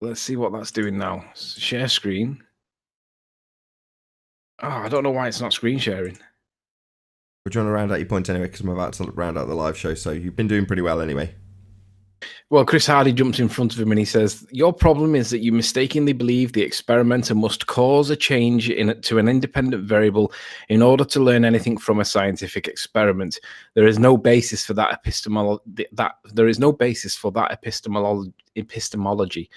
Let's see what that's doing now. Share screen. Oh, I don't know why it's not screen sharing. We're trying to round out your point anyway, because I'm about to round out the live show, so you've been doing pretty well anyway. Well, Chris Hardy jumps in front of him and he says, your problem is that you mistakenly believe the experimenter must cause a change to an independent variable in order to learn anything from a scientific experiment. There is no basis for that epistemology. epistemology.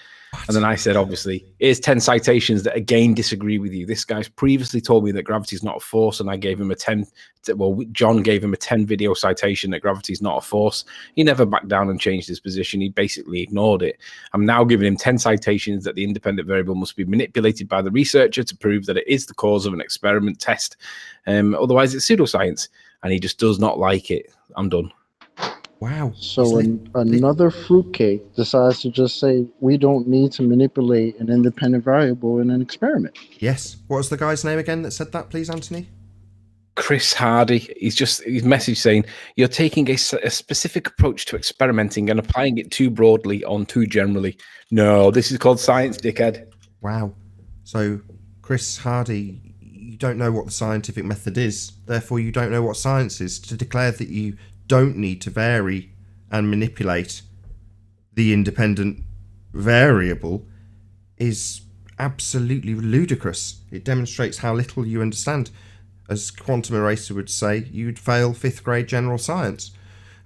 And then I said, obviously, here's 10 citations that again disagree with you. This guy's previously told me that gravity is not a force, and I gave him a 10. Well, John gave him a 10 video citation that gravity is not a force. He never backed down and changed his position. He basically ignored it. I'm now giving him 10 citations that the independent variable must be manipulated by the researcher to prove that it is the cause of an experiment test. Otherwise, it's pseudoscience. And he just does not like it. I'm done. Wow. So another fruitcake decides to just say, we don't need to manipulate an independent variable in an experiment. Yes. What was the guy's name again that said that, please, Anthony? Chris Hardy. His message saying, you're taking a specific approach to experimenting and applying it too broadly on too generally. No, this is called science, dickhead. Wow. So, Chris Hardy, you don't know what the scientific method is. Therefore, you don't know what science is. To declare that you don't need to vary and manipulate the independent variable is absolutely ludicrous. It demonstrates how little you understand. As Quantum Eraser would say, you'd fail 5th grade general science.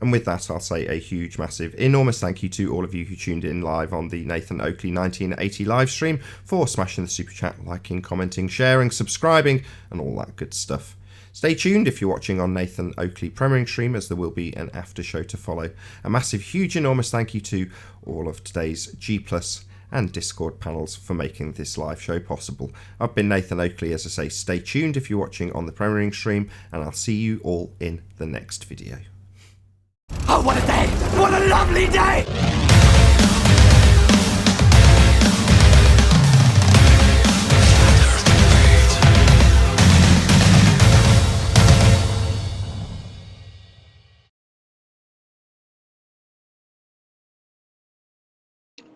And with that, I'll say a huge, massive, enormous thank you to all of you who tuned in live on the Nathan Oakley 1980 live stream for smashing the super chat, liking, commenting, sharing, subscribing, and all that good stuff. Stay tuned if you're watching on Nathan Oakley premiering stream, as there will be an after show to follow. A massive, huge, enormous thank you to all of today's G+ and Discord panels for making this live show possible. I've been Nathan Oakley. As I say, stay tuned if you're watching on the premiering stream, and I'll see you all in the next video. Oh, what a day! What a lovely day!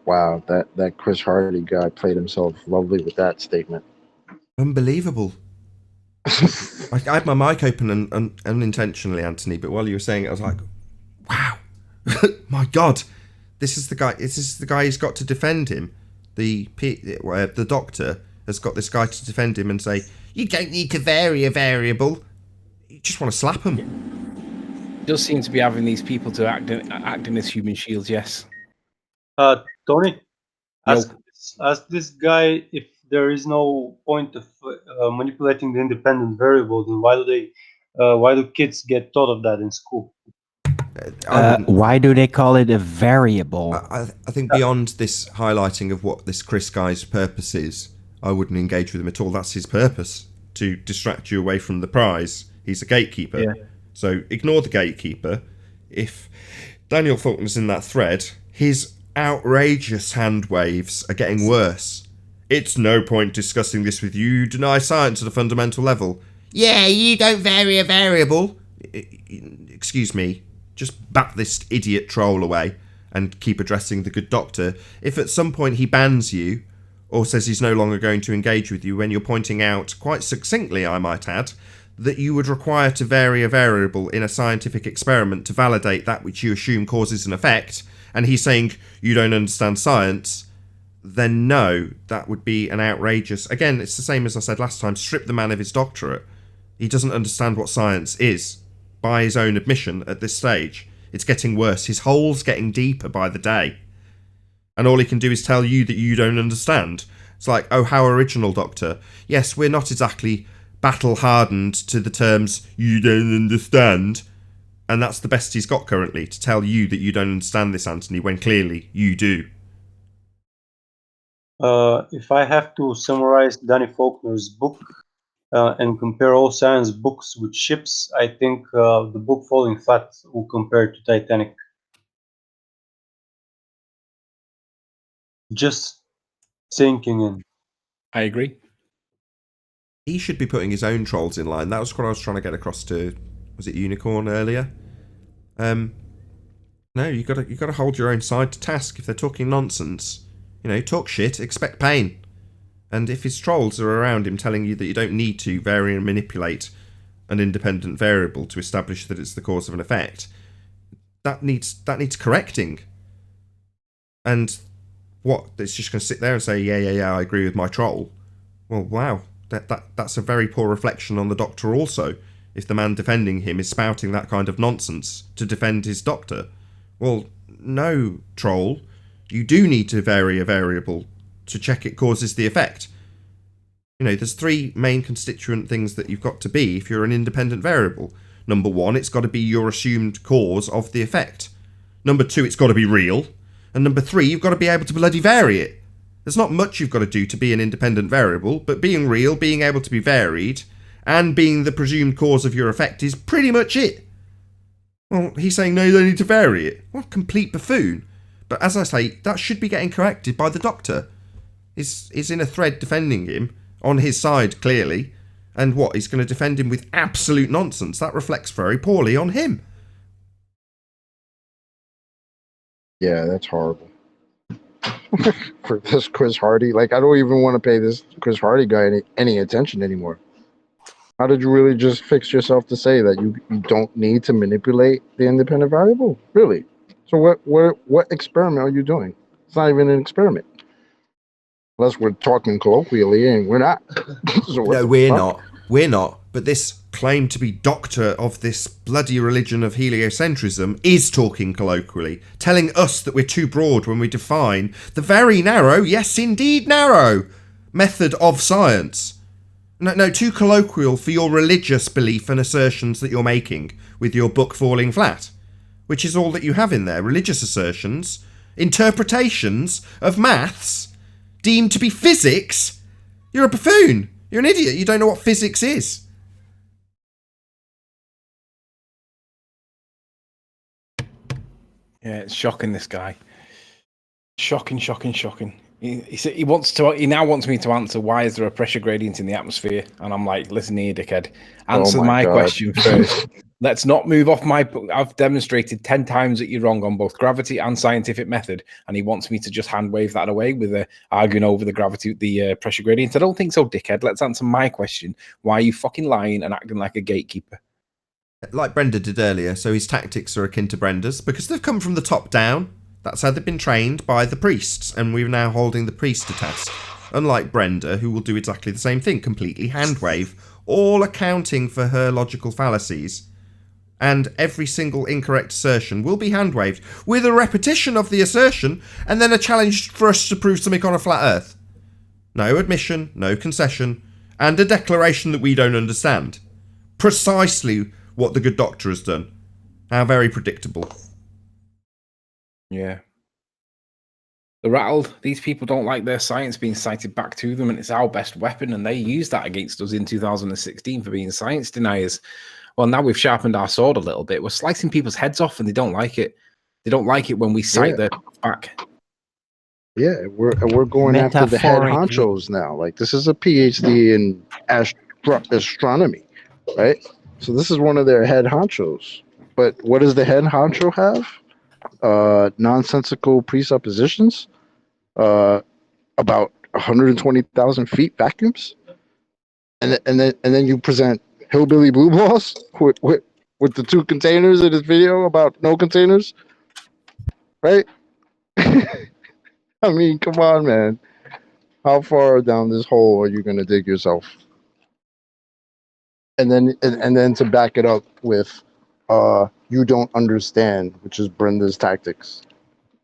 Wow, that Chris Hardy guy played himself lovely with that statement. Unbelievable. I had my mic open and unintentionally, Anthony, but while you were saying it, I was like, wow, my God, this is the guy who's got to defend him. The doctor has got this guy to defend him and say, you don't need to vary a variable. You just want to slap him. He does seem to be having these people to acting as human shields, yes. Tony, ask this guy if there is no point of manipulating the independent variable, then why do kids get taught of that in school? Why do they call it a variable? I think beyond this highlighting of what this Chris guy's purpose is, I wouldn't engage with him at all. That's his purpose, to distract you away from the prize. He's a gatekeeper. Yeah. So ignore the gatekeeper. If Daniel Faulkner's in that thread, his outrageous hand waves are getting worse. It's no point discussing this with you. You deny science at a fundamental level. Yeah, you don't vary a variable. Excuse me. Just bat this idiot troll away and keep addressing the good doctor. If at some point he bans you or says he's no longer going to engage with you when you're pointing out, quite succinctly I might add, that you would require to vary a variable in a scientific experiment to validate that which you assume causes an effect, and he's saying you don't understand science, then no, that would be an outrageous... Again, it's the same as I said last time, strip the man of his doctorate. He doesn't understand what science is, by his own admission at this stage. It's getting worse. His hole's getting deeper by the day. And all he can do is tell you that you don't understand. It's like, oh, how original, Doctor. Yes, we're not exactly battle-hardened to the terms, you don't understand. And that's the best he's got currently, to tell you that you don't understand this, Anthony, when clearly you do. If I have to summarize Danny Faulkner's book and compare all science books with ships, I think the book Falling Flat will compare to Titanic. Just sinking in. I agree. He should be putting his own trolls in line. That was what I was trying to get across to, was it Unicorn earlier? No, you gotta hold your own side to task. If they're talking nonsense, talk shit, expect pain. And if his trolls are around him telling you that you don't need to vary and manipulate an independent variable to establish that it's the cause of an effect, that needs correcting. And what? It's just going to sit there and say, yeah, I agree with my troll. Well, wow, that's a very poor reflection on the Doctor also. If the man defending him is spouting that kind of nonsense to defend his Doctor. Well, no, troll. You do need to vary a variable to check it causes the effect. You know, there's three main constituent things that you've got to be if you're an independent variable. Number one, it's got to be your assumed cause of the effect. Number two, it's got to be real. And number three, you've got to be able to bloody vary it. There's not much you've got to do to be an independent variable, but being real, being able to be varied, and being the presumed cause of your effect is pretty much it. Well, he's saying, no, you don't need to vary it. What a complete buffoon. But as I say, that should be getting corrected by the doctor. He's in a thread defending him, on his side, clearly. And what, he's going to defend him with absolute nonsense? That reflects very poorly on him. Yeah, that's horrible. For this Chris Hardy, like, I don't even want to pay this Chris Hardy guy any attention anymore. How did you really just fix yourself to say that you don't need to manipulate the independent variable? Really? So what experiment are you doing? It's not even an experiment. Unless we're talking colloquially, and we're not. So no, we're not. We're not. But this claim to be doctor of this bloody religion of heliocentrism is talking colloquially, telling us that we're too broad when we define the very narrow, yes indeed narrow, method of science. No, too colloquial for your religious belief and assertions that you're making with your book falling flat, which is all that you have in there. Religious assertions, interpretations of maths, deemed to be physics. You're a buffoon. You're an idiot. You don't know what physics is. Yeah, it's shocking, this guy. Shocking. He now wants me to answer why is there a pressure gradient in the atmosphere, and I'm like, listen here, dickhead. Answer my question first. Let's not move off my book. I've demonstrated 10 times that you're wrong on both gravity and scientific method, and he wants me to just hand wave that away with arguing over the pressure gradient. I don't think so, dickhead. Let's answer my question. Why are you fucking lying and acting like a gatekeeper? Like Brenda did earlier, so his tactics are akin to Brenda's because they've come from the top down. That's how they've been trained by the priests, and we're now holding the priest to task. Unlike Brenda, who will do exactly the same thing, completely handwave, all accounting for her logical fallacies. And every single incorrect assertion will be handwaved with a repetition of the assertion and then a challenge for us to prove something on a flat earth. No admission, no concession, and a declaration that we don't understand. Precisely what the good doctor has done. How very predictable. Yeah. They're rattled. These people don't like their science being cited back to them, and it's our best weapon, and they used that against us in 2016 for being science deniers. Well, now we've sharpened our sword a little bit. We're slicing people's heads off, and they don't like it. They don't like it when we cite their back. Yeah, we're going after the head honchos now. Like, this is a PhD in astronomy, right? So this is one of their head honchos. But what does the head honcho have? Nonsensical presuppositions, about 120,000 feet vacuums, and then you present hillbilly blue balls with the two containers in this video about no containers, right? I mean, come on, man. How far down this hole are you gonna dig yourself? And then to back it up with you don't understand, which is Brenda's tactics,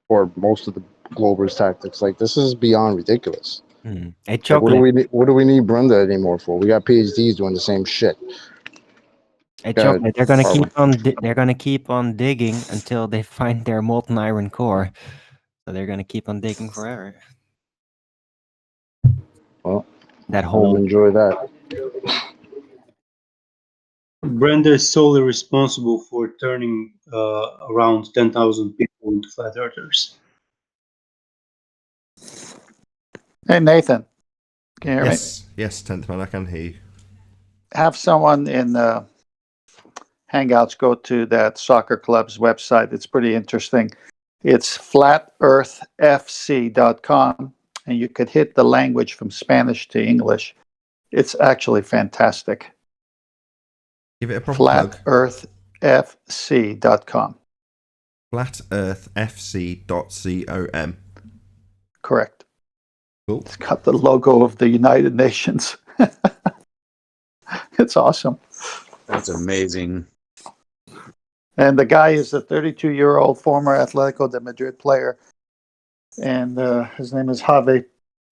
or most of the Glober's tactics. Like, this is beyond ridiculous. Hey, like, Chocolate. what do we need Brenda anymore for? We got PhDs doing the same shit. Hey, Chocolate. They're gonna keep on digging until they find their molten iron core. So they're gonna keep on digging forever. Well, that whole enjoy that. Brenda is solely responsible for turning around 10,000 people into flat earthers. Hey, Nathan. Can you hear me? Yes, 10th man, I can hear you. Have someone in Hangouts go to that soccer club's website. It's pretty interesting. It's flatearthfc.com, and you could hit the language from Spanish to English. It's actually fantastic. Give it a proper plug. flatearthfc.com. flatearthfc.com. Correct. Cool. It's got the logo of the United Nations. It's awesome. That's amazing. And the guy is a 32-year-old former Atletico de Madrid player and his name is Have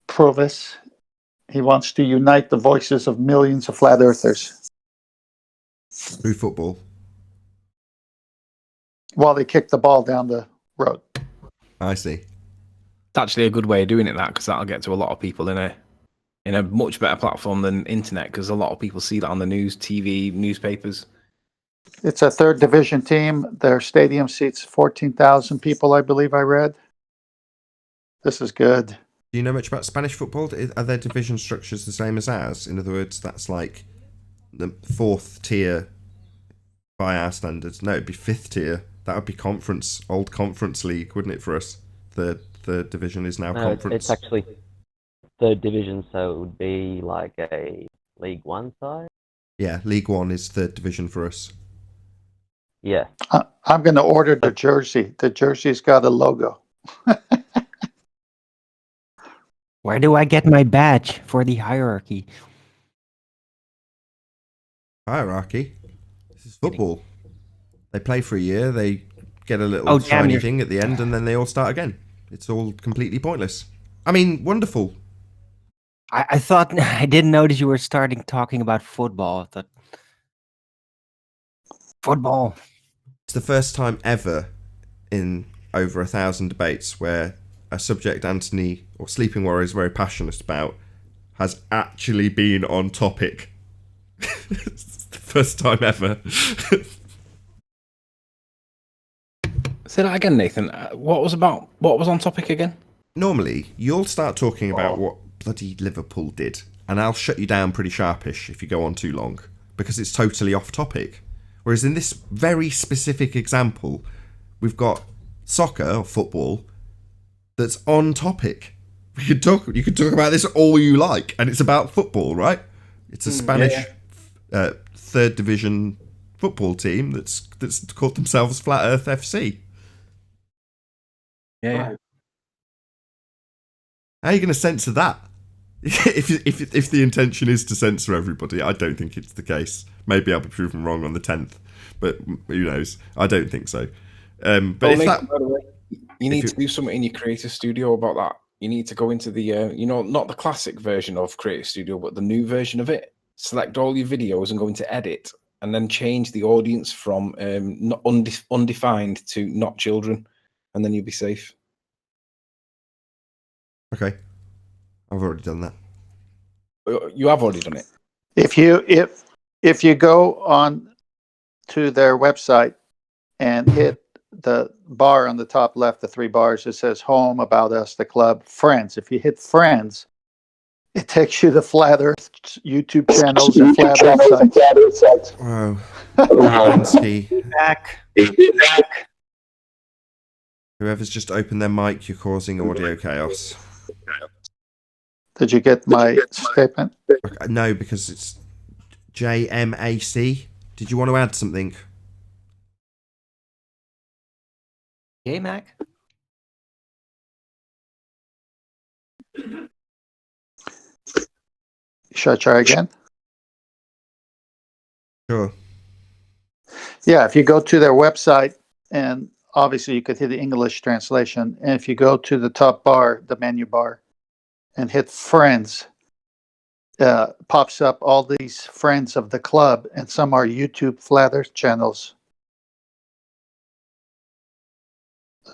Provis. He wants to unite the voices of millions of flat earthers. Through football. While they kick the ball down the road. I see. It's actually a good way of doing it, that, because that'll get to a lot of people in a much better platform than internet, because a lot of people see that on the news, TV, newspapers. It's a third division team. Their stadium seats 14,000 people, I believe I read. This is good. Do you know much about Spanish football? Are their division structures the same as ours? In other words, that's like the fourth tier by our standards. No, it'd be fifth tier. That would be old conference league, wouldn't it, for us? The division is now conference. It's actually third division, so it would be like a League One side. Yeah, League One is third division for us. Yeah. I'm going to order the jersey. The jersey's got a logo. Where do I get my badge for the hierarchy? Hierarchy? This is football. They play for a year, they get a little damn, shiny thing at the end, and then they all start again. It's all completely pointless. I mean, wonderful. I thought, I didn't notice you were starting talking about football. I thought, football. It's the first time ever in over 1,000 debates where a subject Anthony or Sleeping Warrior is very passionate about has actually been on topic. It's the first time ever. Say that again, Nathan. What was on topic again? Normally, you'll start talking about what bloody Liverpool did, and I'll shut you down pretty sharpish if you go on too long, because it's totally off topic. Whereas in this very specific example, we've got soccer or football that's on topic. You could talk about this all you like, and it's about football, right? It's a Spanish third division football team that's called themselves Flat Earth FC. Yeah. How are you going to censor that? if the intention is to censor everybody, I don't think it's the case. Maybe I'll be proven wrong on the 10th, but who knows? I don't think so. But if Nathan, by the way, you need to do something in your Creative Studio about that. You need to go into the, not the classic version of Creative Studio, but the new version of it. Select all your videos and go into Edit, and then change the audience from not undefined to not children, and then you'll be safe. Okay, I've already done that. You have already done it. If you go on to their website and hit the bar on the top left, the three bars, it says Home, About Us, the Club, Friends. If you hit Friends, it takes you to Flat Earth YouTube channels and Flat Earth sites. Wow. Lansky. Back. Whoever's just opened their mic, you're causing audio chaos. Did you get my statement? No, because it's JMAC. Did you want to add something? Hey, Mac. Should I try again? Sure. Yeah, if you go to their website, and obviously you could hit the English translation, and if you go to the top bar, the menu bar, and hit Friends, pops up all these friends of the club, and some are YouTube Flat Earth channels.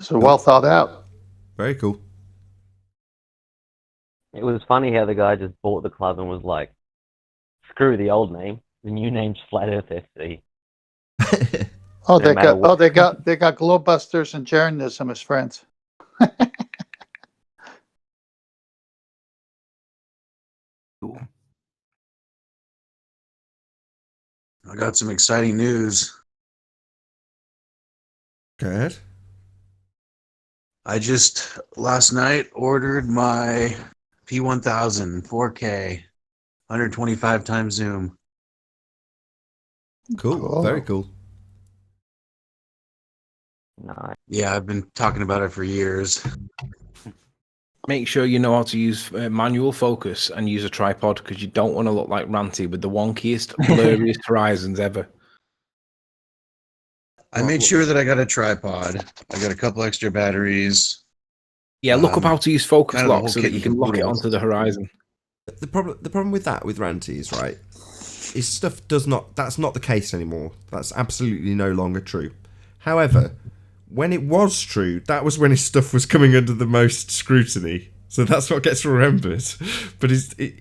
So well thought out. Very cool. It was funny how the guy just bought the club and was like, "Screw the old name. The new name's Flat Earth FC." Oh, they got Globebusters and Jeranism as friends. I got some exciting news. Good. I just last night ordered my P1000 4K, 125 times zoom. Cool. Very cool. Nice. Yeah, I've been talking about it for years. Make sure you know how to use manual focus and use a tripod, because you don't want to look like Ranty with the wonkiest, blurriest horizons ever. I made sure that I got a tripod. I got a couple extra batteries. Yeah, look up how to use focus kind of the lock whole so kit that you and can lock it caboodle. onto the horizon. The problem with that, with Ranty, is right. His stuff does not. That's not the case anymore. That's absolutely no longer true. However, when it was true, that was when his stuff was coming under the most scrutiny. So that's what gets remembered. But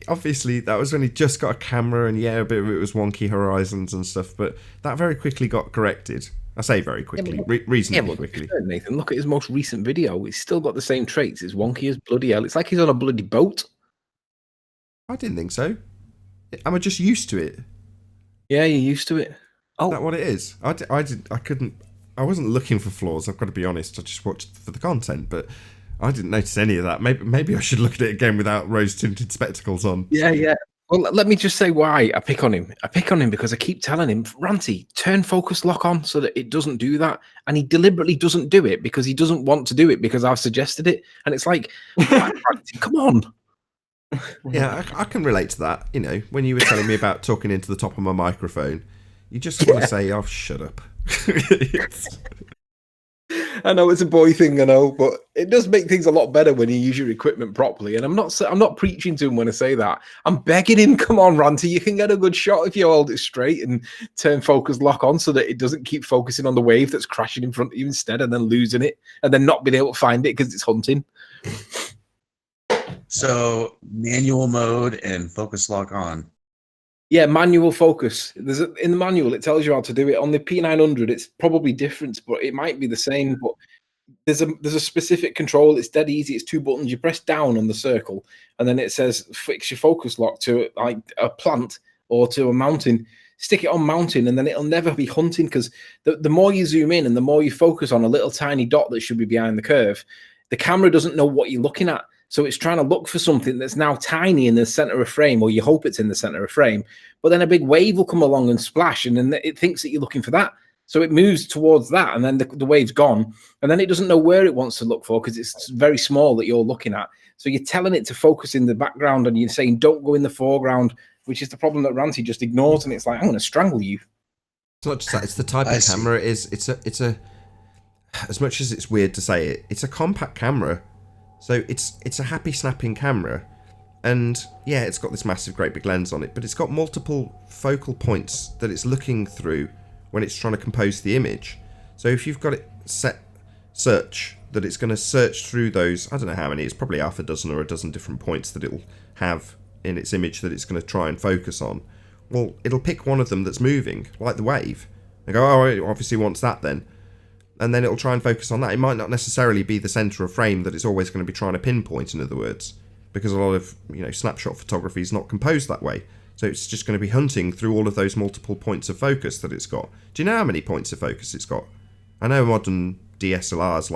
obviously, that was when he just got a camera, and yeah, a bit of it was wonky horizons and stuff. But that very quickly got corrected. I say very quickly, reasonably quickly. Nathan, look at his most recent video. He's still got the same traits. It's wonky as bloody hell. It's like he's on a bloody boat. I didn't think so. Am I just used to it? Yeah, you're used to it. Oh, is that what it is? I wasn't looking for flaws. I've got to be honest. I just watched for the content, but I didn't notice any of that. Maybe I should look at it again without rose-tinted spectacles on. Yeah. Well, let me just say why I pick on him. I pick on him because I keep telling him, Ranty, turn focus lock on so that it doesn't do that. And he deliberately doesn't do it because he doesn't want to do it because I've suggested it. And it's like, Ranty, come on. Yeah, I can relate to that. You know, when you were telling me about talking into the top of my microphone, you just want to say, "Oh, shut up." I know it's a boy thing, I know, but it does make things a lot better when you use your equipment properly. And I'm not preaching to him when I say that. I'm begging him, come on, Ranty, you can get a good shot if you hold it straight and turn focus lock on so that it doesn't keep focusing on the wave that's crashing in front of you instead and then losing it and then not being able to find it because it's hunting. So manual mode and focus lock on. Yeah, manual focus. In the manual, it tells you how to do it. On the P900, it's probably different, but it might be the same. But there's a specific control. It's dead easy. It's 2 buttons. You press down on the circle, and then it says fix your focus lock to like a plant or to a mountain. Stick it on mountain, and then it'll never be hunting because the more you zoom in and the more you focus on a little tiny dot that should be behind the curve, the camera doesn't know what you're looking at. So it's trying to look for something that's now tiny in the center of frame, or you hope it's in the center of frame. But then a big wave will come along and splash, and then it thinks that you're looking for that. So it moves towards that, and then the wave's gone. And then it doesn't know where it wants to look for because it's very small that you're looking at. So you're telling it to focus in the background, and you're saying, don't go in the foreground, which is the problem that Ranty just ignores. And it's like, I'm going to strangle you. It's not just that. It's the type of camera it is. It's a, as much as it's weird to say it, it's a compact camera. So it's a happy snapping camera, and yeah, it's got this massive great big lens on it, but it's got multiple focal points that it's looking through when it's trying to compose the image. So if you've got it set search, that it's going to search through those, I don't know how many, it's probably half a dozen or a dozen different points that it'll have in its image that it's going to try and focus on. Well, it'll pick one of them that's moving, like the wave, and go, oh, it obviously wants that then. And then it'll try and focus on that. It might not necessarily be the center of frame that it's always going to be trying to pinpoint, in other words, because a lot of, snapshot photography is not composed that way. So it's just going to be hunting through all of those multiple points of focus that it's got. Do you know how many points of focus it's got? I know modern DSLRs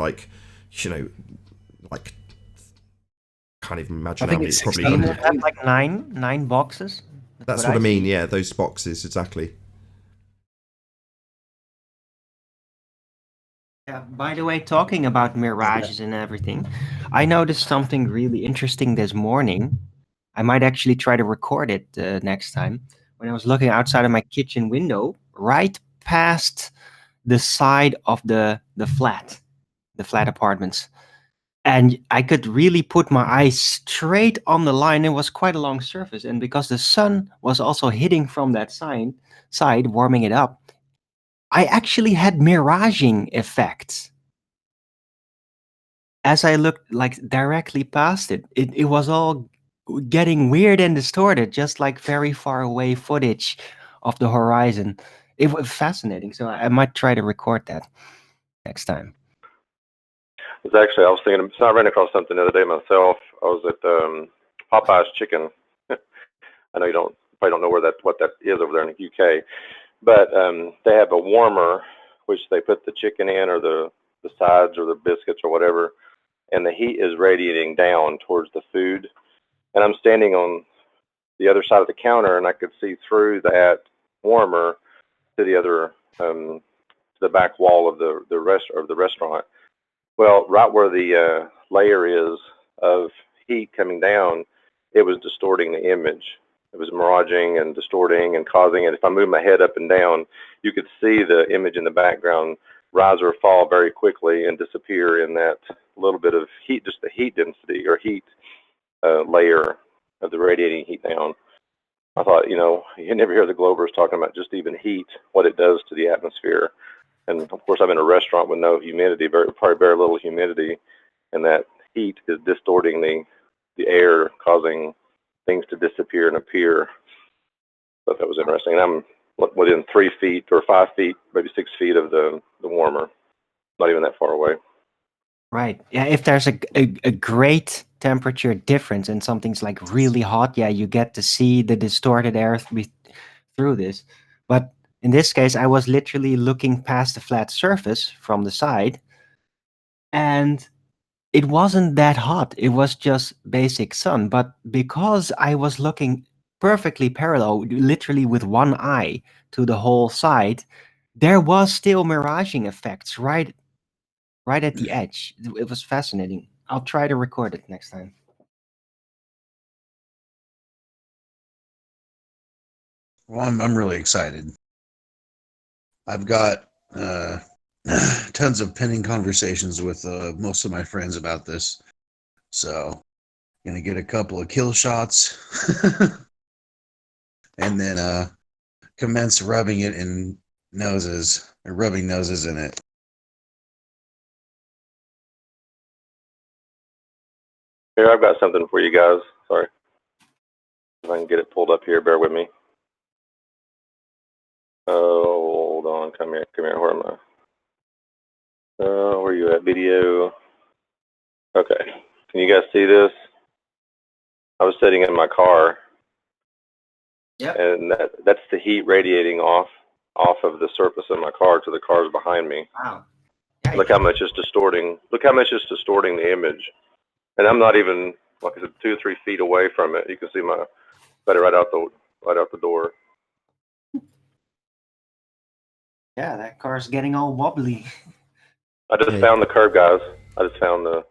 can't even imagine how many. It's probably like nine boxes. That's what I mean. Yeah, those boxes exactly. Yeah, by the way, talking about mirages and everything, I noticed something really interesting this morning. I might actually try to record it next time. When I was looking outside of my kitchen window, right past the side of the flat apartments. And I could really put my eyes straight on the line. It was quite a long surface. And because the sun was also hitting from that side, warming it up, I actually had miraging effects. As I looked directly past it, it was all getting weird and distorted, just like very far away footage of the horizon. It was fascinating. So I might try to record that next time. I was thinking, so I ran across something the other day myself. I was at Popeye's Chicken. I know you probably don't know what that is over there in the UK. But they have a warmer, which they put the chicken in, or the sides, or the biscuits, or whatever, and the heat is radiating down towards the food. And I'm standing on the other side of the counter, and I could see through that warmer to the other, to the back wall of the restaurant. Well, right where the layer is of heat coming down, it was distorting the image. It was miraging and distorting and causing it. If I move my head up and down, you could see the image in the background rise or fall very quickly and disappear in that little bit of heat, just the heat density or heat layer of the radiating heat down. I thought, you never hear the Globers talking about just even heat, what it does to the atmosphere. And of course, I'm in a restaurant with no humidity, probably very little humidity, and that heat is distorting the air, causing things to disappear and appear. But that was interesting. And I'm within 3 feet or 5 feet, maybe 6 feet of the warmer, not even that far away. Right. Yeah. If there's a great temperature difference and something's like really hot, yeah, you get to see the distorted air through this. But in this case, I was literally looking past the flat surface from the side, and it wasn't that hot. It was just basic sun. But because I was looking perfectly parallel, literally with one eye to the whole side, there was still miraging effects right at the edge. It was fascinating. I'll try to record it next time. Well, I'm really excited. I've got tons of pending conversations with most of my friends about this. So, gonna get a couple of kill shots and then commence rubbing it in noses, or rubbing noses in it. Here, I've got something for you guys. Sorry. If I can get it pulled up here, bear with me. Oh, hold on. Come here. Where am I? Where are you at? Video. Okay. Can you guys see this? I was sitting in my car. Yeah. And that's the heat radiating off of the surface of my car to the cars behind me. Wow. Look how much it's distorting. Look how much it's distorting the image. And I'm not even, like I said, 2 or 3 feet away from it. You can see my better right out the door. Yeah, that car's getting all wobbly. I just found the curb, guys. I just found it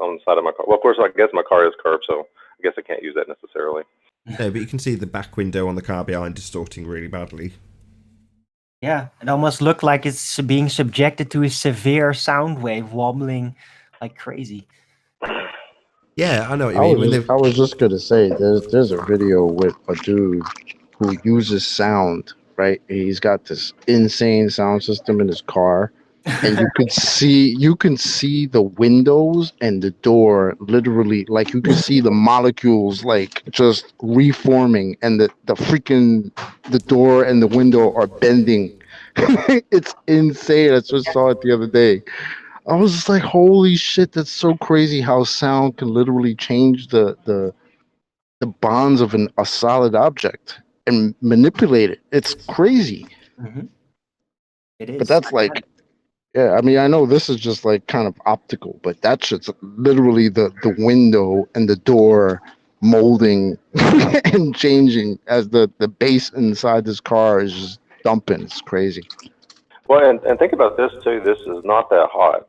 on the side of my car. Well, of course, I guess my car is curved, so I guess I can't use that necessarily. No, but you can see the back window on the car behind distorting really badly. Yeah, it almost looked like it's being subjected to a severe sound wave, wobbling like crazy. Yeah, I know what you mean. I was just gonna say, there's a video with a dude who uses sound. Right, he's got this insane sound system in his car, and you can see the windows and the door literally, like you can see the molecules like just reforming, and the door and the window are bending. It's insane. I just saw it the other day. I was just like, holy shit, that's so crazy how sound can literally change the bonds of a solid object and manipulate it. It's crazy. Mm-hmm. It is. But that's like, yeah, I mean, I know this is just like kind of optical, but that shit's literally the window and the door molding and changing as the base inside this car is just dumping. It's crazy. Well, and think about this too. This is not that hot.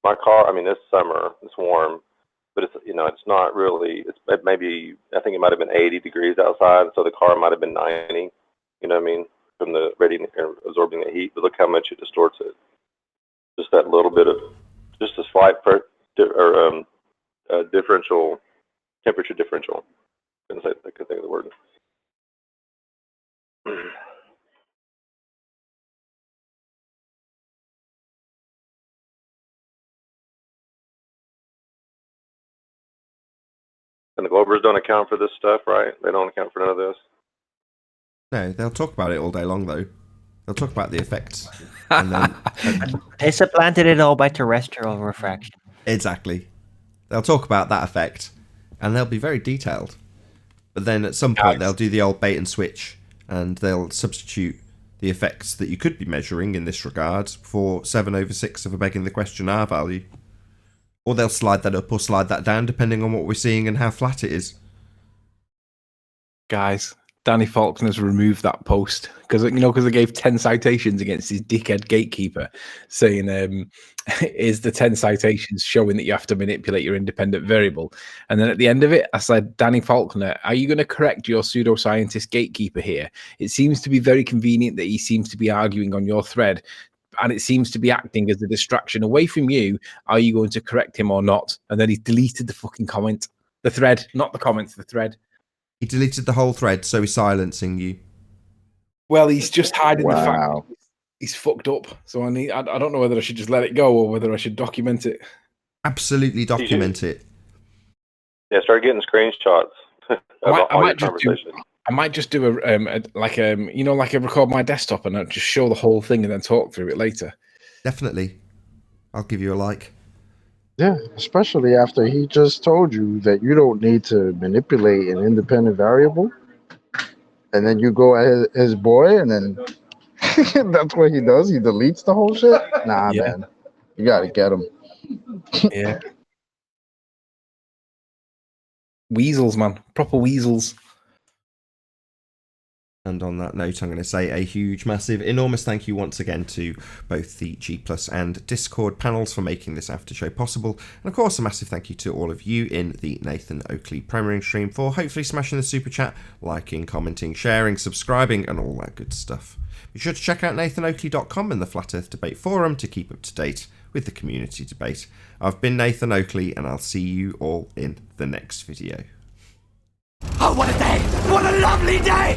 My car, I mean, this summer, it's warm, but it's not really. It maybe, I think it might have been 80 degrees outside, so the car might have been 90. You know what I mean? From the radiating air absorbing the heat. But look how much it distorts it. Just that little bit of, just a slight differential, temperature differential. I couldn't think of the word. And the Globers don't account for this stuff, right? They don't account for none of this. No, they'll talk about it all day long, though. They'll talk about the effects. And then, They supplanted it all by terrestrial refraction. Exactly. They'll talk about that effect, and they'll be very detailed. But then at some point, they'll do the old bait and switch, and they'll substitute the effects that you could be measuring in this regard for 7/6 of a begging the question R value. Or they'll slide that up or slide that down, depending on what we're seeing and how flat it is. Guys, Danny Faulkner's removed that post because they gave 10 citations against his dickhead gatekeeper, saying, "Is the 10 citations showing that you have to manipulate your independent variable?" And then at the end of it, I said, "Danny Faulkner, are you going to correct your pseudoscientist gatekeeper here? It seems to be very convenient that he seems to be arguing on your thread and it seems to be acting as a distraction away from you. Are you going to correct him or not? And then he's deleted the fucking comment, the thread, not the comments, the thread. He deleted the whole thread, so he's silencing you. Well, he's just hiding the fact Wow. that he's fucked up. So I don't know whether I should just let it go or whether I should document it. Absolutely document it. Yeah, start getting screenshots about all your conversations. I might just do a record my desktop and I'll just show the whole thing and then talk through it later. Definitely. I'll give you a like. Yeah, especially after he just told you that you don't need to manipulate an independent variable. And then you go at his boy and then that's what he does. He deletes the whole shit. Nah, Yeah. man. You got to get him. Yeah. Weasels, man. Proper weasels. And on that note, I'm going to say a huge, massive, enormous thank you once again to both the G Plus and Discord panels for making this after show possible. And of course, a massive thank you to all of you in the Nathan Oakley premiering stream for hopefully smashing the super chat, liking, commenting, sharing, subscribing, and all that good stuff. Be sure to check out nathanoakley.com and the Flat Earth Debate Forum to keep up to date with the community debate. I've been Nathan Oakley, and I'll see you all in the next video. Oh, what a day! What a lovely day!